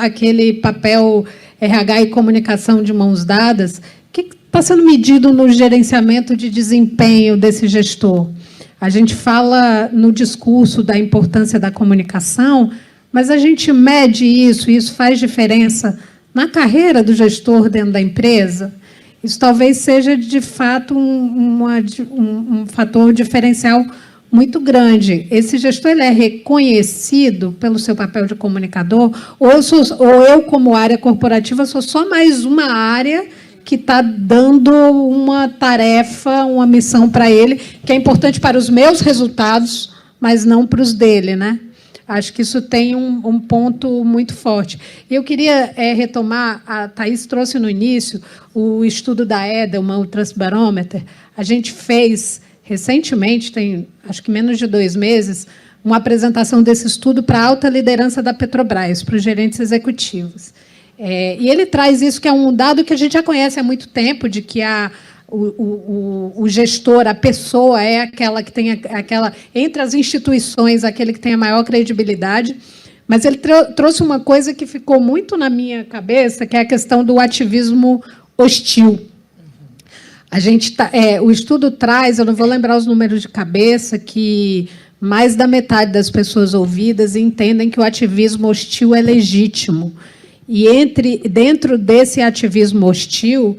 aquele papel RH e comunicação de mãos dadas. O que está sendo medido no gerenciamento de desempenho desse gestor? A gente fala no discurso da importância da comunicação, mas a gente mede isso, e isso faz diferença na carreira do gestor dentro da empresa? Isso talvez seja, de fato, um fator diferencial muito grande. Esse gestor ele é reconhecido pelo seu papel de comunicador, ou eu, como área corporativa, sou só mais uma área que está dando uma tarefa, uma missão para ele, que é importante para os meus resultados, mas não para os dele, né? Acho que isso tem um ponto muito forte. Eu queria retomar, a Thaís trouxe no início o estudo da Edelman, o Trust Barometer. A gente fez recentemente, tem acho que menos de 2 meses, uma apresentação desse estudo para a alta liderança da Petrobras, para os gerentes executivos. E ele traz isso, que é um dado que a gente já conhece há muito tempo, de que o gestor, a pessoa é aquela que tem entre as instituições, aquele que tem a maior credibilidade. Mas ele trouxe uma coisa que ficou muito na minha cabeça, que é a questão do ativismo hostil. O estudo traz, eu não vou lembrar os números de cabeça, que mais da metade das pessoas ouvidas entendem que o ativismo hostil é legítimo. E dentro desse ativismo hostil,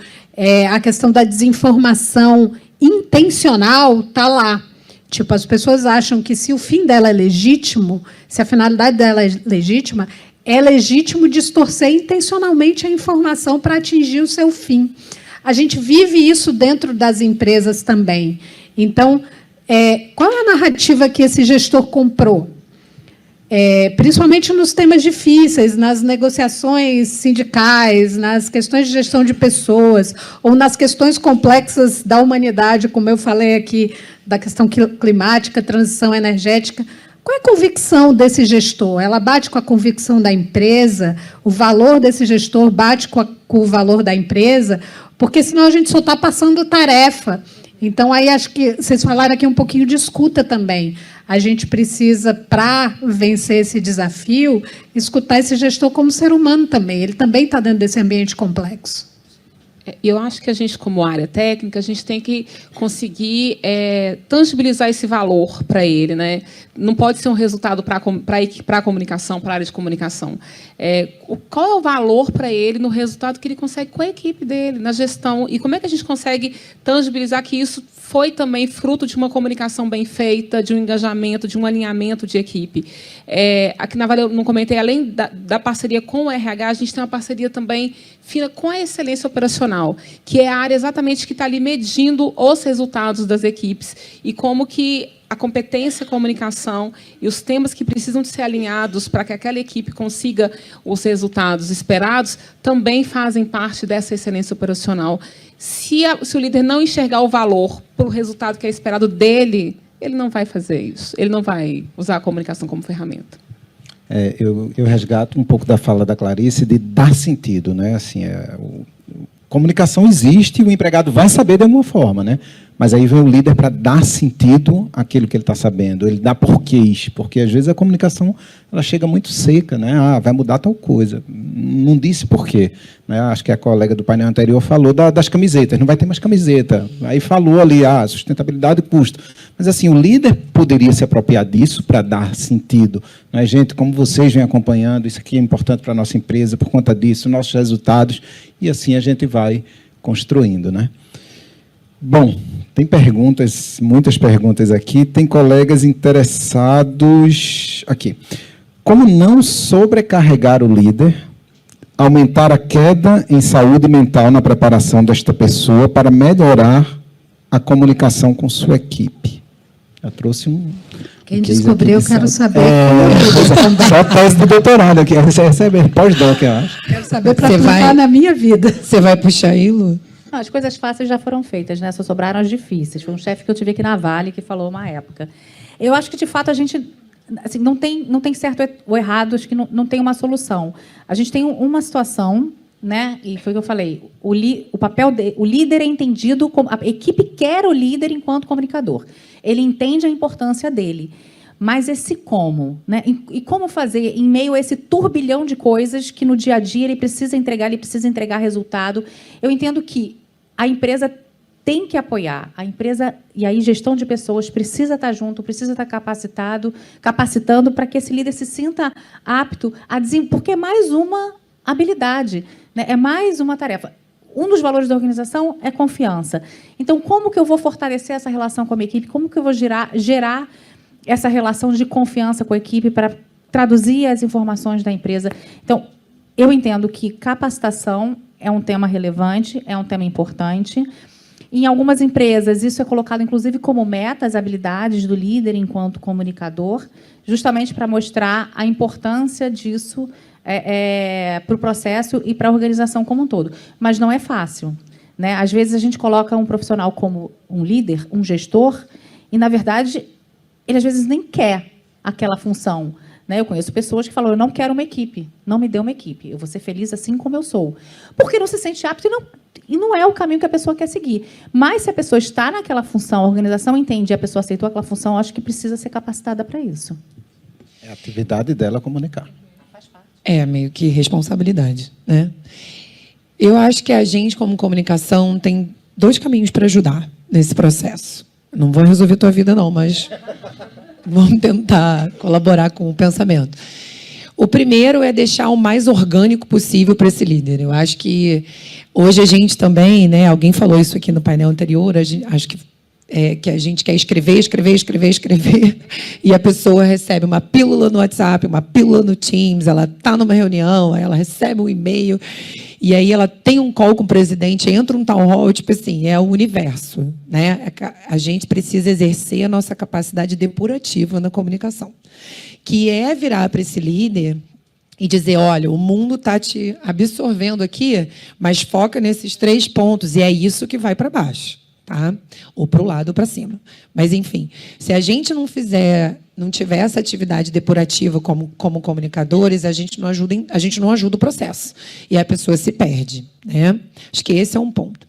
a questão da desinformação intencional está lá. Tipo, as pessoas acham que, se o fim dela é legítimo, se a finalidade dela é legítima, é legítimo distorcer intencionalmente a informação para atingir o seu fim. A gente vive isso dentro das empresas também. Então, qual é a narrativa que esse gestor comprou? Principalmente nos temas difíceis, nas negociações sindicais, nas questões de gestão de pessoas, ou nas questões complexas da humanidade, como eu falei aqui, da questão climática, transição energética. Qual é a convicção desse gestor? Ela bate com a convicção da empresa? O valor desse gestor bate com o valor da empresa? Porque, senão, a gente só está passando tarefa. Então, aí acho que vocês falaram aqui um pouquinho de escuta também. A gente precisa, para vencer esse desafio, escutar esse gestor como ser humano também. Ele também está dentro desse ambiente complexo. Eu acho que a gente, como área técnica, a gente tem que conseguir tangibilizar esse valor para ele, né? Não pode ser um resultado para a comunicação, para a área de comunicação. Qual é o valor para ele no resultado que ele consegue com a equipe dele, na gestão? E como é que a gente consegue tangibilizar que isso foi também fruto de uma comunicação bem feita, de um engajamento, de um alinhamento de equipe? Aqui na Vale, eu não comentei, além da parceria com o RH, a gente tem uma parceria também fina com a excelência operacional, que é a área exatamente que está ali medindo os resultados das equipes e como que a competência, a comunicação e os temas que precisam de ser alinhados para que aquela equipe consiga os resultados esperados também fazem parte dessa excelência operacional. Se o líder não enxergar o valor para o resultado que é esperado dele, ele não vai fazer isso. Ele não vai usar a comunicação como ferramenta. Eu resgato um pouco da fala da Clarice de dar sentido, né? Assim, comunicação existe e o empregado vai saber de alguma forma, né? Mas aí vem o líder para dar sentido àquilo que ele está sabendo, ele dá porquês, porque às vezes a comunicação ela chega muito seca, né? Ah, vai mudar tal coisa, não disse porquê, né? Acho que a colega do painel anterior falou das camisetas, não vai ter mais camiseta, aí falou ali, sustentabilidade e custo, mas assim, o líder poderia se apropriar disso para dar sentido, né? Gente, como vocês vêm acompanhando, isso aqui é importante para a nossa empresa, por conta disso, nossos resultados, e assim a gente vai construindo, né? Bom, tem perguntas, muitas perguntas aqui. Tem colegas interessados aqui. Como não sobrecarregar o líder, aumentar a queda em saúde mental na preparação desta pessoa para melhorar a comunicação com sua equipe? Eu trouxe um... Quem descobriu, eu quero saber. Só tese de doutorado aqui. Você recebe pós-doc, eu acho. Quero saber para Você aplicar na minha vida. Você vai puxar aí, Lu? Não, as coisas fáceis já foram feitas, né? Só sobraram as difíceis. Foi um chefe que eu tive aqui na Vale que falou uma época. Eu acho que, de fato, a gente assim, não tem certo ou errado, acho que não tem uma solução. A gente tem uma situação, né? E foi o que eu falei. O papel o líder é entendido como a equipe quer o líder enquanto comunicador. Ele entende a importância dele. Mas esse como, né? E como fazer em meio a esse turbilhão de coisas que no dia a dia ele precisa entregar resultado. Eu entendo que a empresa tem que apoiar. A empresa, e aí gestão de pessoas, precisa estar junto, precisa estar capacitando para que esse líder se sinta apto a desenvolver, porque é mais uma habilidade, né? É mais uma tarefa. Um dos valores da organização é confiança. Então, como que eu vou fortalecer essa relação com a minha equipe? Como que eu vou gerar essa relação de confiança com a equipe para traduzir as informações da empresa? Então, eu entendo que capacitação é um tema relevante, é um tema importante. Em algumas empresas, isso é colocado, inclusive, como meta, as habilidades do líder enquanto comunicador, justamente para mostrar a importância disso para o processo e para a organização como um todo. Mas não é fácil, né? Às vezes, a gente coloca um profissional como um líder, um gestor, e, na verdade, ele, às vezes, nem quer aquela função. Né? Eu conheço pessoas que falam, eu não quero uma equipe, não me dê uma equipe, eu vou ser feliz assim como eu sou. Porque não se sente apto e não é o caminho que a pessoa quer seguir. Mas, se a pessoa está naquela função, a organização entende e a pessoa aceitou aquela função, eu acho que precisa ser capacitada para isso. É a atividade dela comunicar. É meio que responsabilidade, né? Eu acho que a gente, como comunicação, tem 2 caminhos para ajudar nesse processo. Não vou resolver tua vida, não, mas vamos tentar colaborar com o pensamento. O primeiro é deixar o mais orgânico possível para esse líder. Eu acho que hoje a gente também, né? Alguém falou isso aqui no painel anterior. Acho que a gente quer escrever, e a pessoa recebe uma pílula no WhatsApp, uma pílula no Teams, ela está numa reunião, aí ela recebe um e-mail, e aí ela tem um call com o presidente, entra um town hall, tipo assim, é o universo, né? A gente precisa exercer a nossa capacidade depurativa na comunicação, que é virar para esse líder e dizer, olha, o mundo está te absorvendo aqui, mas foca nesses 3 pontos, e é isso que vai para baixo. Tá? Ou para o lado ou para cima. Mas, enfim, se a gente não tiver essa atividade depurativa como comunicadores, a gente não ajuda o processo. E a pessoa se perde. Né? Acho que esse é um ponto.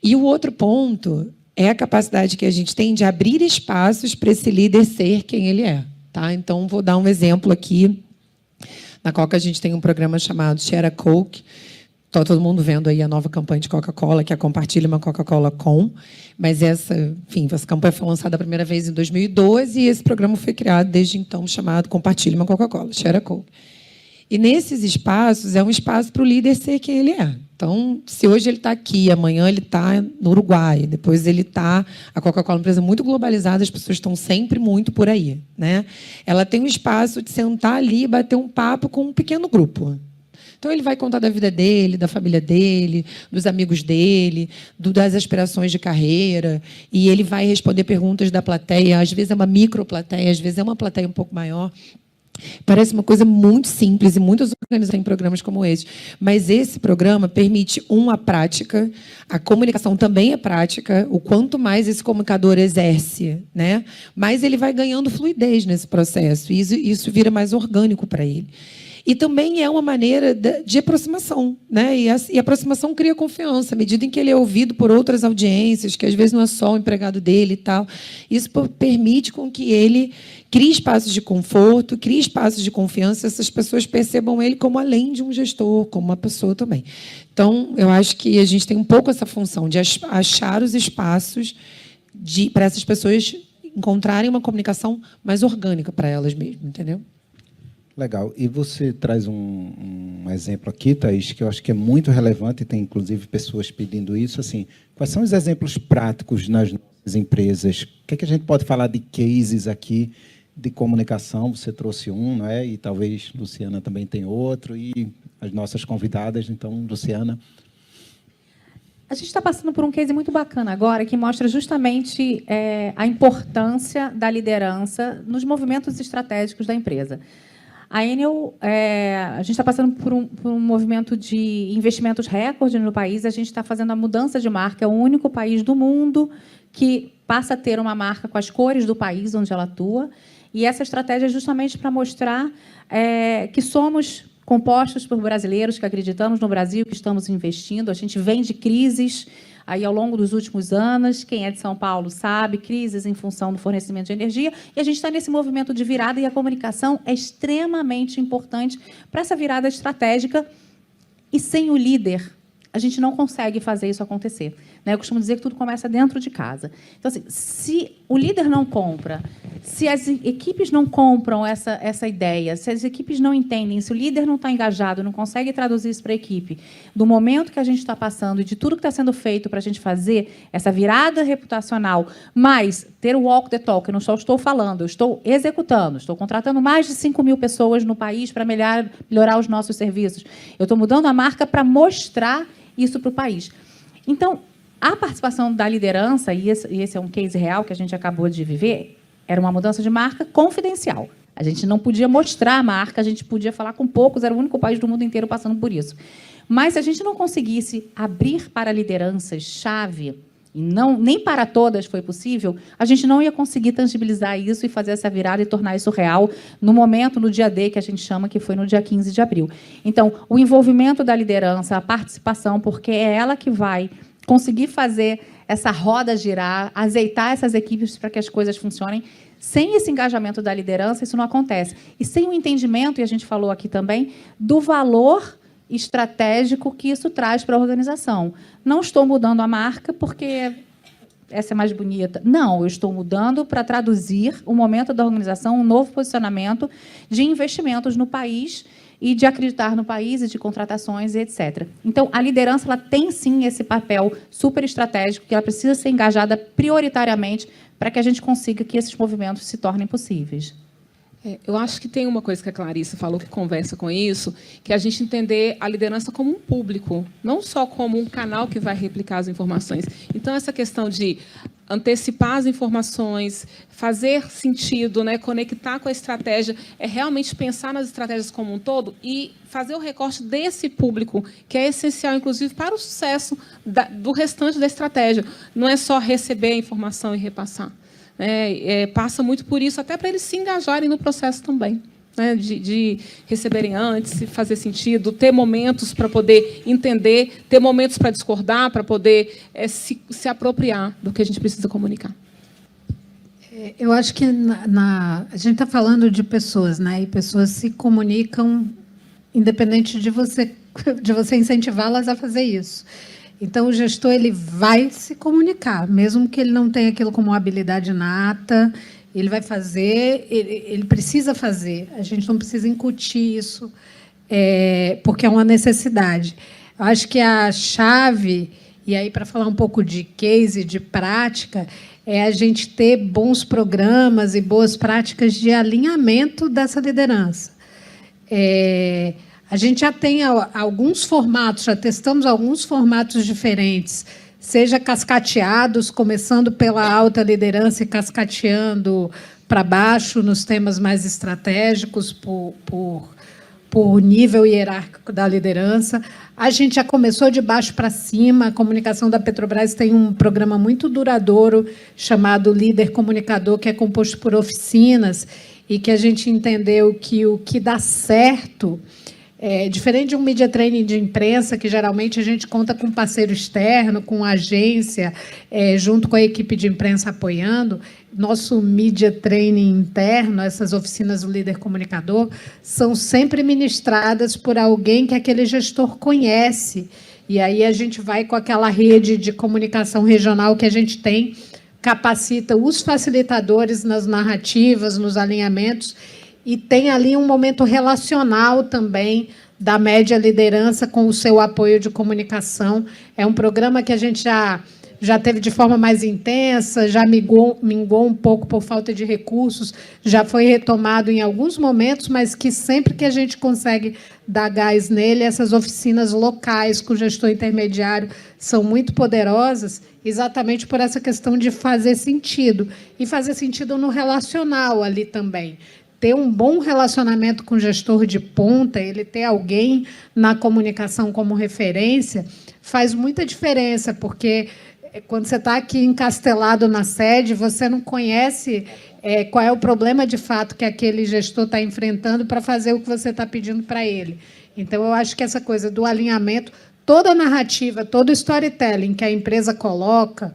E o outro ponto é a capacidade que a gente tem de abrir espaços para esse líder ser quem ele é. Tá? Então, vou dar um exemplo aqui. Na Coca, a gente tem um programa chamado Share a Coke. Está todo mundo vendo aí a nova campanha de Coca-Cola, que é Compartilhe uma Coca-Cola com. Mas essa campanha foi lançada a primeira vez em 2012 e esse programa foi criado desde então, chamado Compartilhe uma Coca-Cola, Share a Coke. E nesses espaços, é um espaço para o líder ser quem ele é. Então, se hoje ele está aqui, amanhã ele está no Uruguai, depois ele está... A Coca-Cola é uma empresa muito globalizada, as pessoas estão sempre muito por aí. Né? Ela tem um espaço de sentar ali e bater um papo com um pequeno grupo. Então, ele vai contar da vida dele, da família dele, dos amigos dele, das aspirações de carreira, e ele vai responder perguntas da plateia. Às vezes é uma microplateia, às vezes é uma plateia um pouco maior. Parece uma coisa muito simples e muitas organizações têm programas como esse. Mas esse programa permite, a prática, a comunicação também é prática. O quanto mais esse comunicador exerce, né, mais ele vai ganhando fluidez nesse processo. E isso vira mais orgânico para ele. E também é uma maneira de aproximação, né? E a aproximação cria confiança, à medida em que ele é ouvido por outras audiências, que às vezes não é só o empregado dele e tal. Isso permite com que ele crie espaços de conforto, crie espaços de confiança, essas pessoas percebam ele como além de um gestor, como uma pessoa também. Então, eu acho que a gente tem um pouco essa função de achar os espaços para essas pessoas encontrarem uma comunicação mais orgânica para elas mesmas, entendeu? Legal. E você traz um exemplo aqui, Thaís, que eu acho que é muito relevante, e tem, inclusive, pessoas pedindo isso. Assim, quais são os exemplos práticos nas nossas empresas? O que é que a gente pode falar de cases aqui de comunicação? Você trouxe um, não é? E talvez Luciana também tem outro, e as nossas convidadas. Então, Luciana. A gente está passando por um case muito bacana agora, que mostra justamente a importância da liderança nos movimentos estratégicos da empresa. A Enel, a gente está passando por um movimento de investimentos recorde no país. A gente está fazendo a mudança de marca. É o único país do mundo que passa a ter uma marca com as cores do país onde ela atua. E essa estratégia é justamente para mostrar que somos compostos por brasileiros, que acreditamos no Brasil, que estamos investindo. A gente vem de crises aí ao longo dos últimos anos. Quem é de São Paulo sabe, crises em função do fornecimento de energia. E a gente está nesse movimento de virada, e a comunicação é extremamente importante para essa virada estratégica. E sem o líder, a gente não consegue fazer isso acontecer. Eu costumo dizer que tudo começa dentro de casa. Então, assim, se o líder não compra, se as equipes não compram essa ideia, se as equipes não entendem, se o líder não está engajado, não consegue traduzir isso para a equipe, do momento que a gente está passando e de tudo que está sendo feito para a gente fazer essa virada reputacional, mas ter o walk the talk, eu não só estou falando, eu estou executando, estou contratando mais de 5.000 pessoas no país para melhorar os nossos serviços. Eu estou mudando a marca para mostrar isso para o país. Então, a participação da liderança, e esse é um case real que a gente acabou de viver, era uma mudança de marca confidencial. A gente não podia mostrar a marca, a gente podia falar com poucos, era o único país do mundo inteiro passando por isso. Mas se a gente não conseguisse abrir para lideranças-chave, e nem para todas foi possível, a gente não ia conseguir tangibilizar isso e fazer essa virada e tornar isso real no momento, no dia D, que a gente chama, que foi no dia 15 de abril. Então, o envolvimento da liderança, a participação, porque é ela que vai conseguir fazer essa roda girar, azeitar essas equipes para que as coisas funcionem. Sem esse engajamento da liderança, isso não acontece. E sem o entendimento, e a gente falou aqui também, do valor estratégico que isso traz para a organização. Não estou mudando a marca porque essa é mais bonita. Não, eu estou mudando para traduzir o momento da organização, um novo posicionamento de investimentos no país e de acreditar no país, e de contratações, e etc. Então, a liderança ela tem, sim, esse papel super estratégico, que ela precisa ser engajada prioritariamente para que a gente consiga que esses movimentos se tornem possíveis. Eu acho que tem uma coisa que a Clarice falou que conversa com isso, que é a gente entender a liderança como um público, não só como um canal que vai replicar as informações. Então, essa questão de antecipar as informações, fazer sentido, conectar com a estratégia, é realmente pensar nas estratégias como um todo e fazer o recorte desse público, que é essencial, inclusive, para o sucesso do restante da estratégia. Não é só receber a informação e repassar. Passa muito por isso, até para eles se engajarem no processo também, de receberem antes, fazer sentido, ter momentos para poder entender, ter momentos para discordar, para poder se apropriar do que a gente precisa comunicar. Eu acho que a gente está falando de pessoas, e pessoas se comunicam independente de você incentivá-las a fazer isso. Então, o gestor ele vai se comunicar, mesmo que ele não tenha aquilo como uma habilidade nata, ele vai fazer, ele precisa fazer. A gente não precisa incutir isso, porque é uma necessidade. Eu acho que a chave, e aí para falar um pouco de case, de prática, é a gente ter bons programas e boas práticas de alinhamento dessa liderança. A gente já tem alguns formatos, já testamos alguns formatos diferentes, seja cascateados, começando pela alta liderança e cascateando para baixo nos temas mais estratégicos, por nível hierárquico da liderança. A gente já começou de baixo para cima. A comunicação da Petrobras tem um programa muito duradouro chamado Líder Comunicador, que é composto por oficinas, e que a gente entendeu que o que dá certo, diferente de um media training de imprensa, que geralmente a gente conta com um parceiro externo, com agência, junto com a equipe de imprensa apoiando, nosso media training interno, essas oficinas do líder comunicador, são sempre ministradas por alguém que aquele gestor conhece. E aí a gente vai com aquela rede de comunicação regional que a gente tem, capacita os facilitadores nas narrativas, nos alinhamentos, e tem ali um momento relacional também da média liderança com o seu apoio de comunicação. É um programa que a gente já teve de forma mais intensa, já mingou um pouco por falta de recursos, já foi retomado em alguns momentos, mas que sempre que a gente consegue dar gás nele, essas oficinas locais com o gestor intermediário são muito poderosas, exatamente por essa questão de fazer sentido, e fazer sentido no relacional ali também. Ter um bom relacionamento com o gestor de ponta, ele ter alguém na comunicação como referência, faz muita diferença, porque quando você está aqui encastelado na sede, você não conhece qual é o problema de fato que aquele gestor está enfrentando para fazer o que você está pedindo para ele. Então, eu acho que essa coisa do alinhamento, toda a narrativa, todo o storytelling que a empresa coloca,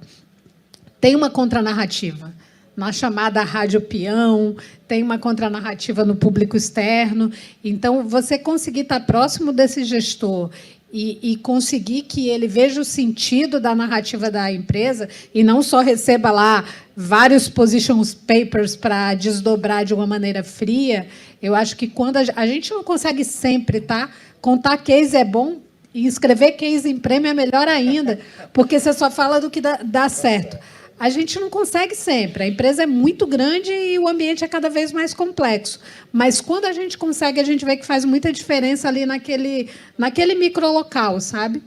tem uma contranarrativa. Na chamada rádio peão, tem uma contranarrativa no público externo. Então, você conseguir estar próximo desse gestor e conseguir que ele veja o sentido da narrativa da empresa e não só receba lá vários position papers para desdobrar de uma maneira fria, eu acho que quando a gente não consegue sempre, tá? Contar case é bom, e escrever case em prêmio é melhor ainda, porque você só fala do que dá certo. A gente não consegue sempre. A empresa é muito grande e o ambiente é cada vez mais complexo. Mas, quando a gente consegue, a gente vê que faz muita diferença ali naquele microlocal, sabe?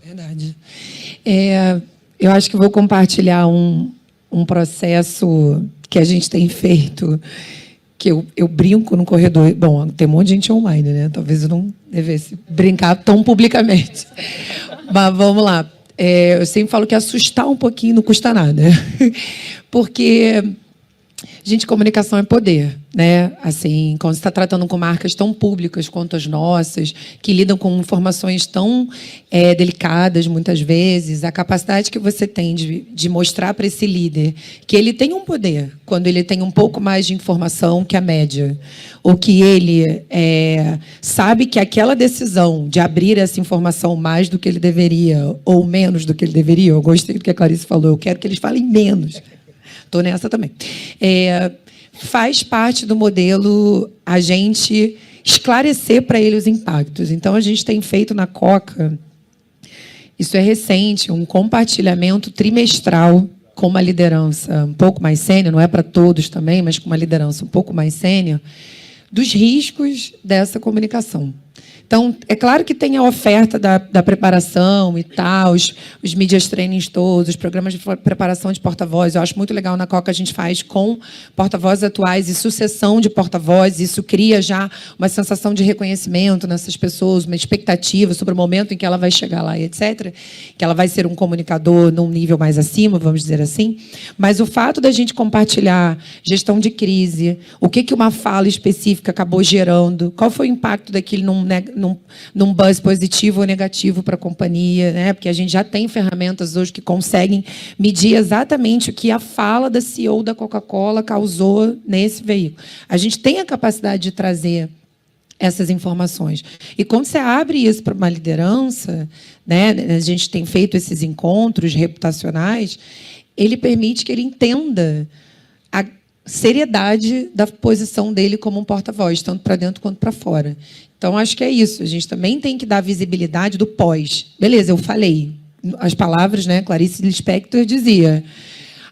Verdade. Eu acho que vou compartilhar um processo que a gente tem feito, que eu brinco no corredor. Bom, tem um monte de gente online, né? Talvez eu não devesse brincar tão publicamente. Mas vamos lá. Eu sempre falo que assustar um pouquinho não custa nada. Porque, gente, comunicação é poder, né? Assim, quando você está tratando com marcas tão públicas quanto as nossas, que lidam com informações tão delicadas, muitas vezes, a capacidade que você tem de mostrar para esse líder que ele tem um poder, quando ele tem um pouco mais de informação que a média, ou que ele sabe que aquela decisão de abrir essa informação mais do que ele deveria, ou menos do que ele deveria, eu gostei do que a Clarice falou, eu quero que eles falem menos. Estou nessa também. Faz parte do modelo a gente esclarecer para ele os impactos. Então, a gente tem feito na Coca, isso é recente, um compartilhamento trimestral com uma liderança um pouco mais sênior, não é para todos também, mas com uma liderança um pouco mais sênior, dos riscos dessa comunicação. Então, é claro que tem a oferta da preparação e tal, os medias trainings todos, os programas de preparação de porta-voz. Eu acho muito legal na Coca a gente faz com porta-vozes atuais e sucessão de porta-vozes. Isso cria já uma sensação de reconhecimento nessas pessoas, uma expectativa sobre o momento em que ela vai chegar lá, etc. Que ela vai ser um comunicador num nível mais acima, vamos dizer assim. Mas o fato da gente compartilhar gestão de crise, o que uma fala específica acabou gerando, qual foi o impacto daquilo num buzz positivo ou negativo para a companhia, né? Porque a gente já tem ferramentas hoje que conseguem medir exatamente o que a fala da CEO da Coca-Cola causou nesse veículo. A gente tem a capacidade de trazer essas informações. E quando você abre isso para uma liderança, né? A gente tem feito esses encontros reputacionais, ele permite que ele entenda a seriedade da posição dele como um porta-voz, tanto para dentro quanto para fora. Então, acho que é isso. A gente também tem que dar visibilidade do pós. Beleza, eu falei. As palavras, né? Clarice Lispector dizia,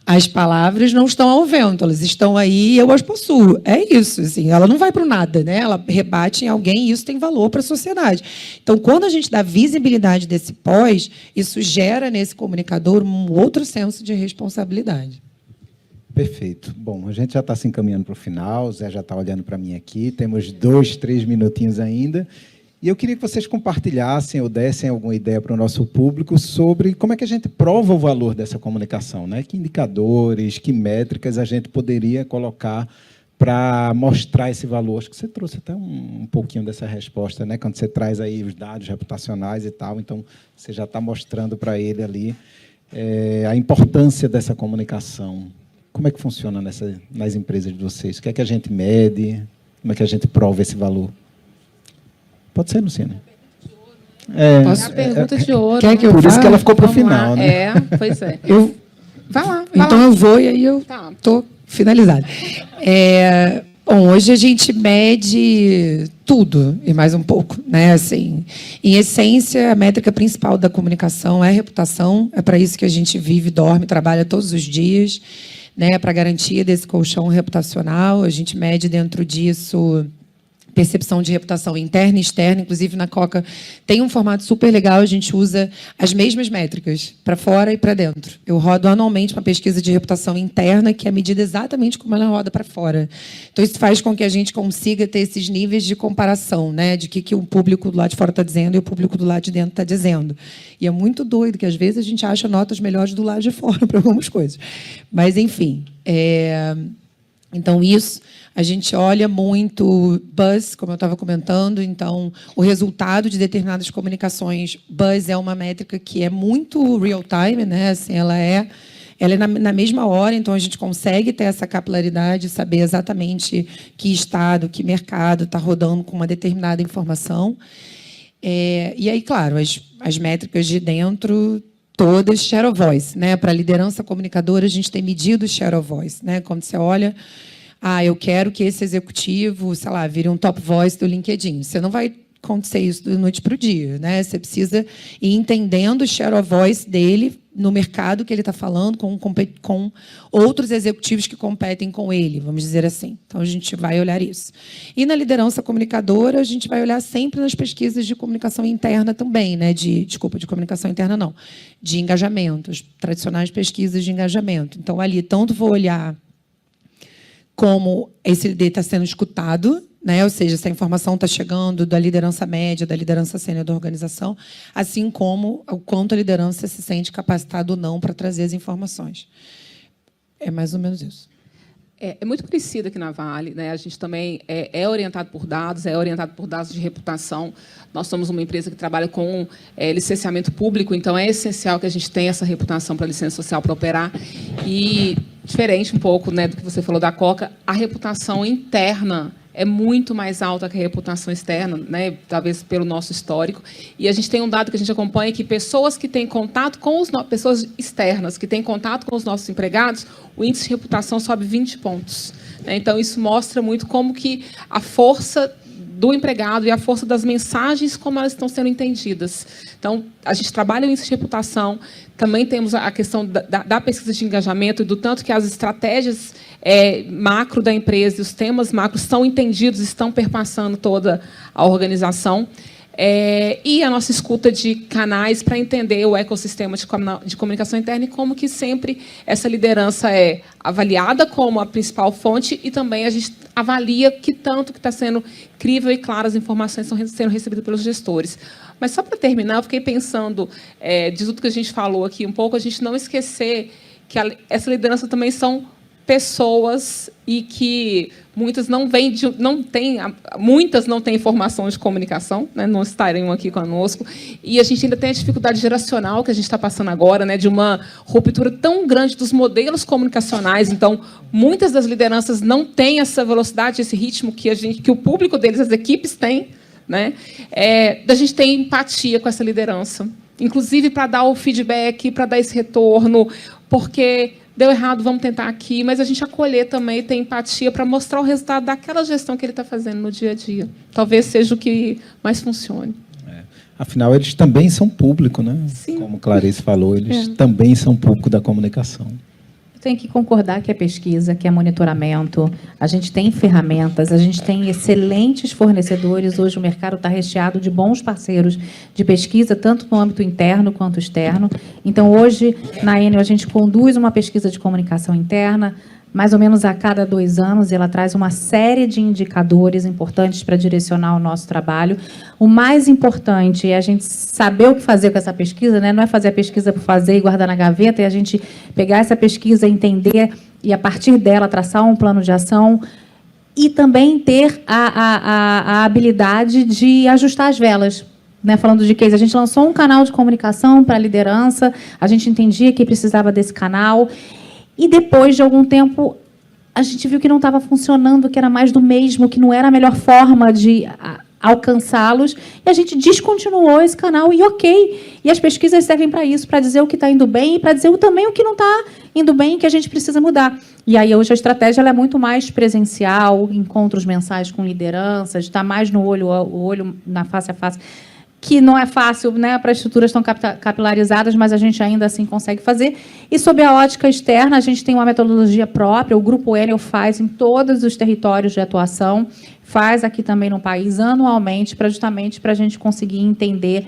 as palavras não estão ao vento, elas estão aí e eu as possuo. É isso, assim, ela não vai para o nada, né? Ela rebate em alguém e isso tem valor para a sociedade. Então, quando a gente dá visibilidade desse pós, isso gera nesse comunicador um outro senso de responsabilidade. Perfeito. Bom, a gente já está se encaminhando para o final, o Zé já está olhando para mim aqui, temos 2, 3 minutinhos ainda, e eu queria que vocês compartilhassem ou dessem alguma ideia para o nosso público sobre como é que a gente prova o valor dessa comunicação, né? Que indicadores, que métricas a gente poderia colocar para mostrar esse valor? Acho que você trouxe até um pouquinho dessa resposta, né? Quando você traz aí os dados reputacionais e tal, então você já está mostrando para ele ali a importância dessa comunicação. Como é que funciona nas empresas de vocês? O que é que a gente mede? Como é que a gente prova esse valor? Pode ser, Luciana? É a pergunta de ouro. Quer que eu Por isso que ela ficou para o Vamos lá. final, né? Pois é. Vai lá. Então eu vou e aí eu Tá. estou finalizada. Bom, hoje a gente mede tudo e mais um pouco, né? Assim, em essência, a métrica principal da comunicação é a reputação. É para isso que a gente vive, dorme, trabalha todos os dias, né? Para garantia desse colchão reputacional. A gente mede dentro disso percepção de reputação interna e externa. Inclusive, na Coca tem um formato super legal, a gente usa as mesmas métricas, para fora e para dentro. Eu rodo anualmente uma pesquisa de reputação interna, que é medida exatamente como ela roda para fora. Então, isso faz com que a gente consiga ter esses níveis de comparação, né, de que o público do lado de fora está dizendo e o público do lado de dentro está dizendo. E é muito doido, que às vezes a gente acha notas melhores do lado de fora para algumas coisas. Mas, enfim, então, isso, a gente olha muito buzz, como eu estava comentando. Então, o resultado de determinadas comunicações, buzz é uma métrica que é muito real-time, né? Assim, ela é na mesma hora, então a gente consegue ter essa capilaridade, saber exatamente que estado, que mercado está rodando com uma determinada informação. E aí, claro, as métricas de dentro, todas, share of voice, né? Para a liderança comunicadora, a gente tem medido share of voice, né? Quando você olha, eu quero que esse executivo, sei lá, vire um top voice do LinkedIn. Você não vai acontecer isso da noite para o dia, né? Você precisa ir entendendo o share of voice dele no mercado que ele está falando, com outros executivos que competem com ele, vamos dizer assim. Então, a gente vai olhar isso. E na liderança comunicadora, a gente vai olhar sempre nas pesquisas de comunicação interna também, né? De comunicação interna, não. De engajamento, as tradicionais pesquisas de engajamento. Então, ali, tanto vou olhar como esse líder está sendo escutado, né? Ou seja, se a informação está chegando da liderança média, da liderança sênior da organização, assim como o quanto a liderança se sente capacitada ou não para trazer as informações. É mais ou menos isso. É muito parecido aqui na Vale, né? A gente também é orientado por dados, de reputação. Nós somos uma empresa que trabalha com licenciamento público, então é essencial que a gente tenha essa reputação para licença social para operar. E, diferente um pouco, né, do que você falou da Coca, a reputação interna é muito mais alta que a reputação externa, né? Talvez pelo nosso histórico. E a gente tem um dado que a gente acompanha, que pessoas que têm contato com pessoas externas, que têm contato com os nossos empregados, o índice de reputação sobe 20 pontos. Né? Então, isso mostra muito como que a força do empregado e a força das mensagens, como elas estão sendo entendidas. Então, a gente trabalha o índice de reputação, também temos a questão da pesquisa de engajamento e do tanto que as estratégias macro da empresa e os temas macro são entendidos, estão perpassando toda a organização. E a nossa escuta de canais para entender o ecossistema de comunicação interna e como que sempre essa liderança é avaliada como a principal fonte e também a gente avalia que tanto que está sendo crível e claro as informações estão sendo recebidas pelos gestores. Mas, só para terminar, eu fiquei pensando, de tudo que a gente falou aqui um pouco, a gente não esquecer que essa liderança também são pessoas e que muitas não têm formação de comunicação, né, não estariam aqui conosco, e a gente ainda tem a dificuldade geracional que a gente está passando agora, né, de uma ruptura tão grande dos modelos comunicacionais. Então, muitas das lideranças não têm essa velocidade, esse ritmo que o público deles, as equipes têm, né, da gente ter empatia com essa liderança, inclusive para dar o feedback, para dar esse retorno, porque deu errado, vamos tentar aqui, mas a gente acolher também, ter empatia para mostrar o resultado daquela gestão que ele está fazendo no dia a dia. Talvez seja o que mais funcione. Afinal, eles também são público, né? Sim. Como Clarice falou, eles também são público da comunicação. Tem que concordar que é pesquisa, que é monitoramento, a gente tem ferramentas, a gente tem excelentes fornecedores. Hoje o mercado está recheado de bons parceiros de pesquisa, tanto no âmbito interno quanto externo. Então, hoje, na Enel, a gente conduz uma pesquisa de comunicação interna, mais ou menos a cada 2 anos, e ela traz uma série de indicadores importantes para direcionar o nosso trabalho. O mais importante é a gente saber o que fazer com essa pesquisa, né? Não é fazer a pesquisa por fazer e guardar na gaveta, é a gente pegar essa pesquisa, entender e, a partir dela, traçar um plano de ação e também ter a habilidade de ajustar as velas. Né, falando de case, a gente lançou um canal de comunicação para a liderança, a gente entendia que precisava desse canal, e depois de algum tempo a gente viu que não estava funcionando, que era mais do mesmo, que não era a melhor forma de alcançá-los, e a gente descontinuou esse canal, e ok. E as pesquisas servem para isso, para dizer o que está indo bem e para dizer também o que não está indo bem e que a gente precisa mudar. E aí, hoje, a estratégia ela é muito mais presencial, encontros mensais com lideranças, está mais no olho, na face a face, que não é fácil, né, para estruturas tão capilarizadas, mas a gente ainda assim consegue fazer. E, sob a ótica externa, a gente tem uma metodologia própria, o Grupo Enel faz em todos os territórios de atuação, faz aqui também no país, anualmente, justamente para a gente conseguir entender,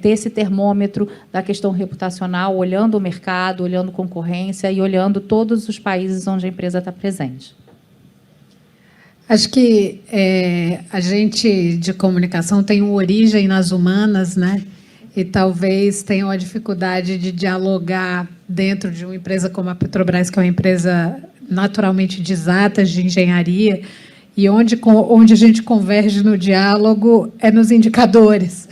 ter esse termômetro da questão reputacional, olhando o mercado, olhando concorrência e olhando todos os países onde a empresa está presente. Acho que a gente de comunicação tem uma origem nas humanas, né? E talvez tenha uma dificuldade de dialogar dentro de uma empresa como a Petrobras, que é uma empresa naturalmente de exatas, de engenharia, e onde a gente converge no diálogo é nos indicadores,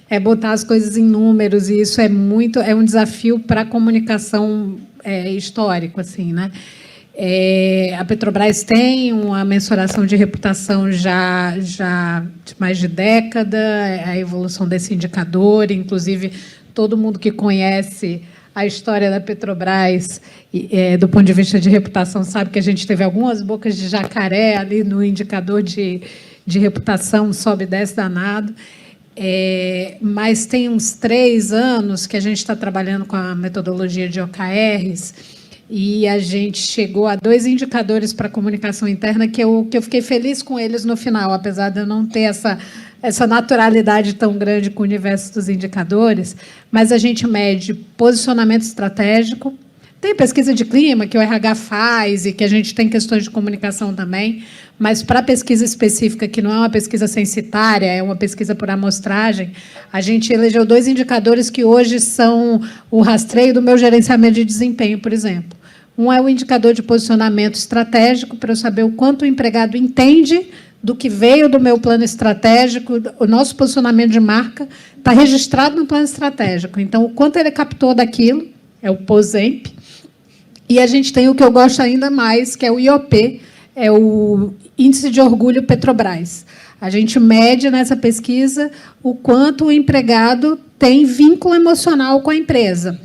é botar as coisas em números, e isso é um desafio para a comunicação histórico, assim, né? A Petrobras tem uma mensuração de reputação já de mais de década, a evolução desse indicador, inclusive todo mundo que conhece a história da Petrobras, do ponto de vista de reputação, sabe que a gente teve algumas bocas de jacaré ali no indicador de reputação, sobe e desce danado. Mas tem uns 3 anos que a gente está trabalhando com a metodologia de OKRs, e a gente chegou a 2 indicadores para a comunicação interna que eu fiquei feliz com eles no final, apesar de eu não ter essa naturalidade tão grande com o universo dos indicadores, mas a gente mede posicionamento estratégico, tem pesquisa de clima que o RH faz e que a gente tem questões de comunicação também, mas para a pesquisa específica, que não é uma pesquisa censitária, é uma pesquisa por amostragem, a gente elegeu 2 indicadores que hoje são o rastreio do meu gerenciamento de desempenho, por exemplo. Um é o indicador de posicionamento estratégico, para eu saber o quanto o empregado entende do que veio do meu plano estratégico, o nosso posicionamento de marca está registrado no plano estratégico. Então, o quanto ele captou daquilo, é o POSEMP. E a gente tem o que eu gosto ainda mais, que é o IOP, é o Índice de Orgulho Petrobras. A gente mede nessa pesquisa o quanto o empregado tem vínculo emocional com a empresa.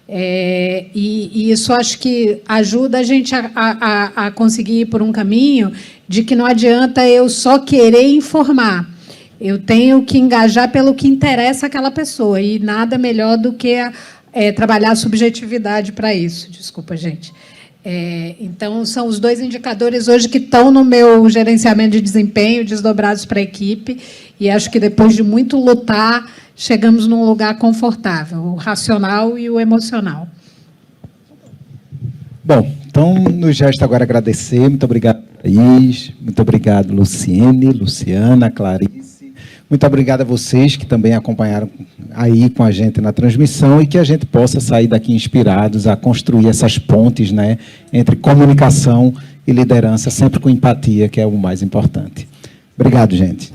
E isso acho que ajuda a gente a conseguir ir por um caminho de que não adianta eu só querer informar. Eu tenho que engajar pelo que interessa àquela pessoa, e nada melhor do que trabalhar a subjetividade para isso. Desculpa, gente. Então, são os 2 indicadores hoje que estão no meu gerenciamento de desempenho, desdobrados para a equipe, e acho que, depois de muito lutar, chegamos num lugar confortável, o racional e o emocional. Bom, então, nos resta agora agradecer. Muito obrigado, Thaís. Muito obrigado, Luciene, Luciana, Clarice. Muito obrigado a vocês que também acompanharam aí com a gente na transmissão, e que a gente possa sair daqui inspirados a construir essas pontes, né, entre comunicação e liderança, sempre com empatia, que é o mais importante. Obrigado, gente.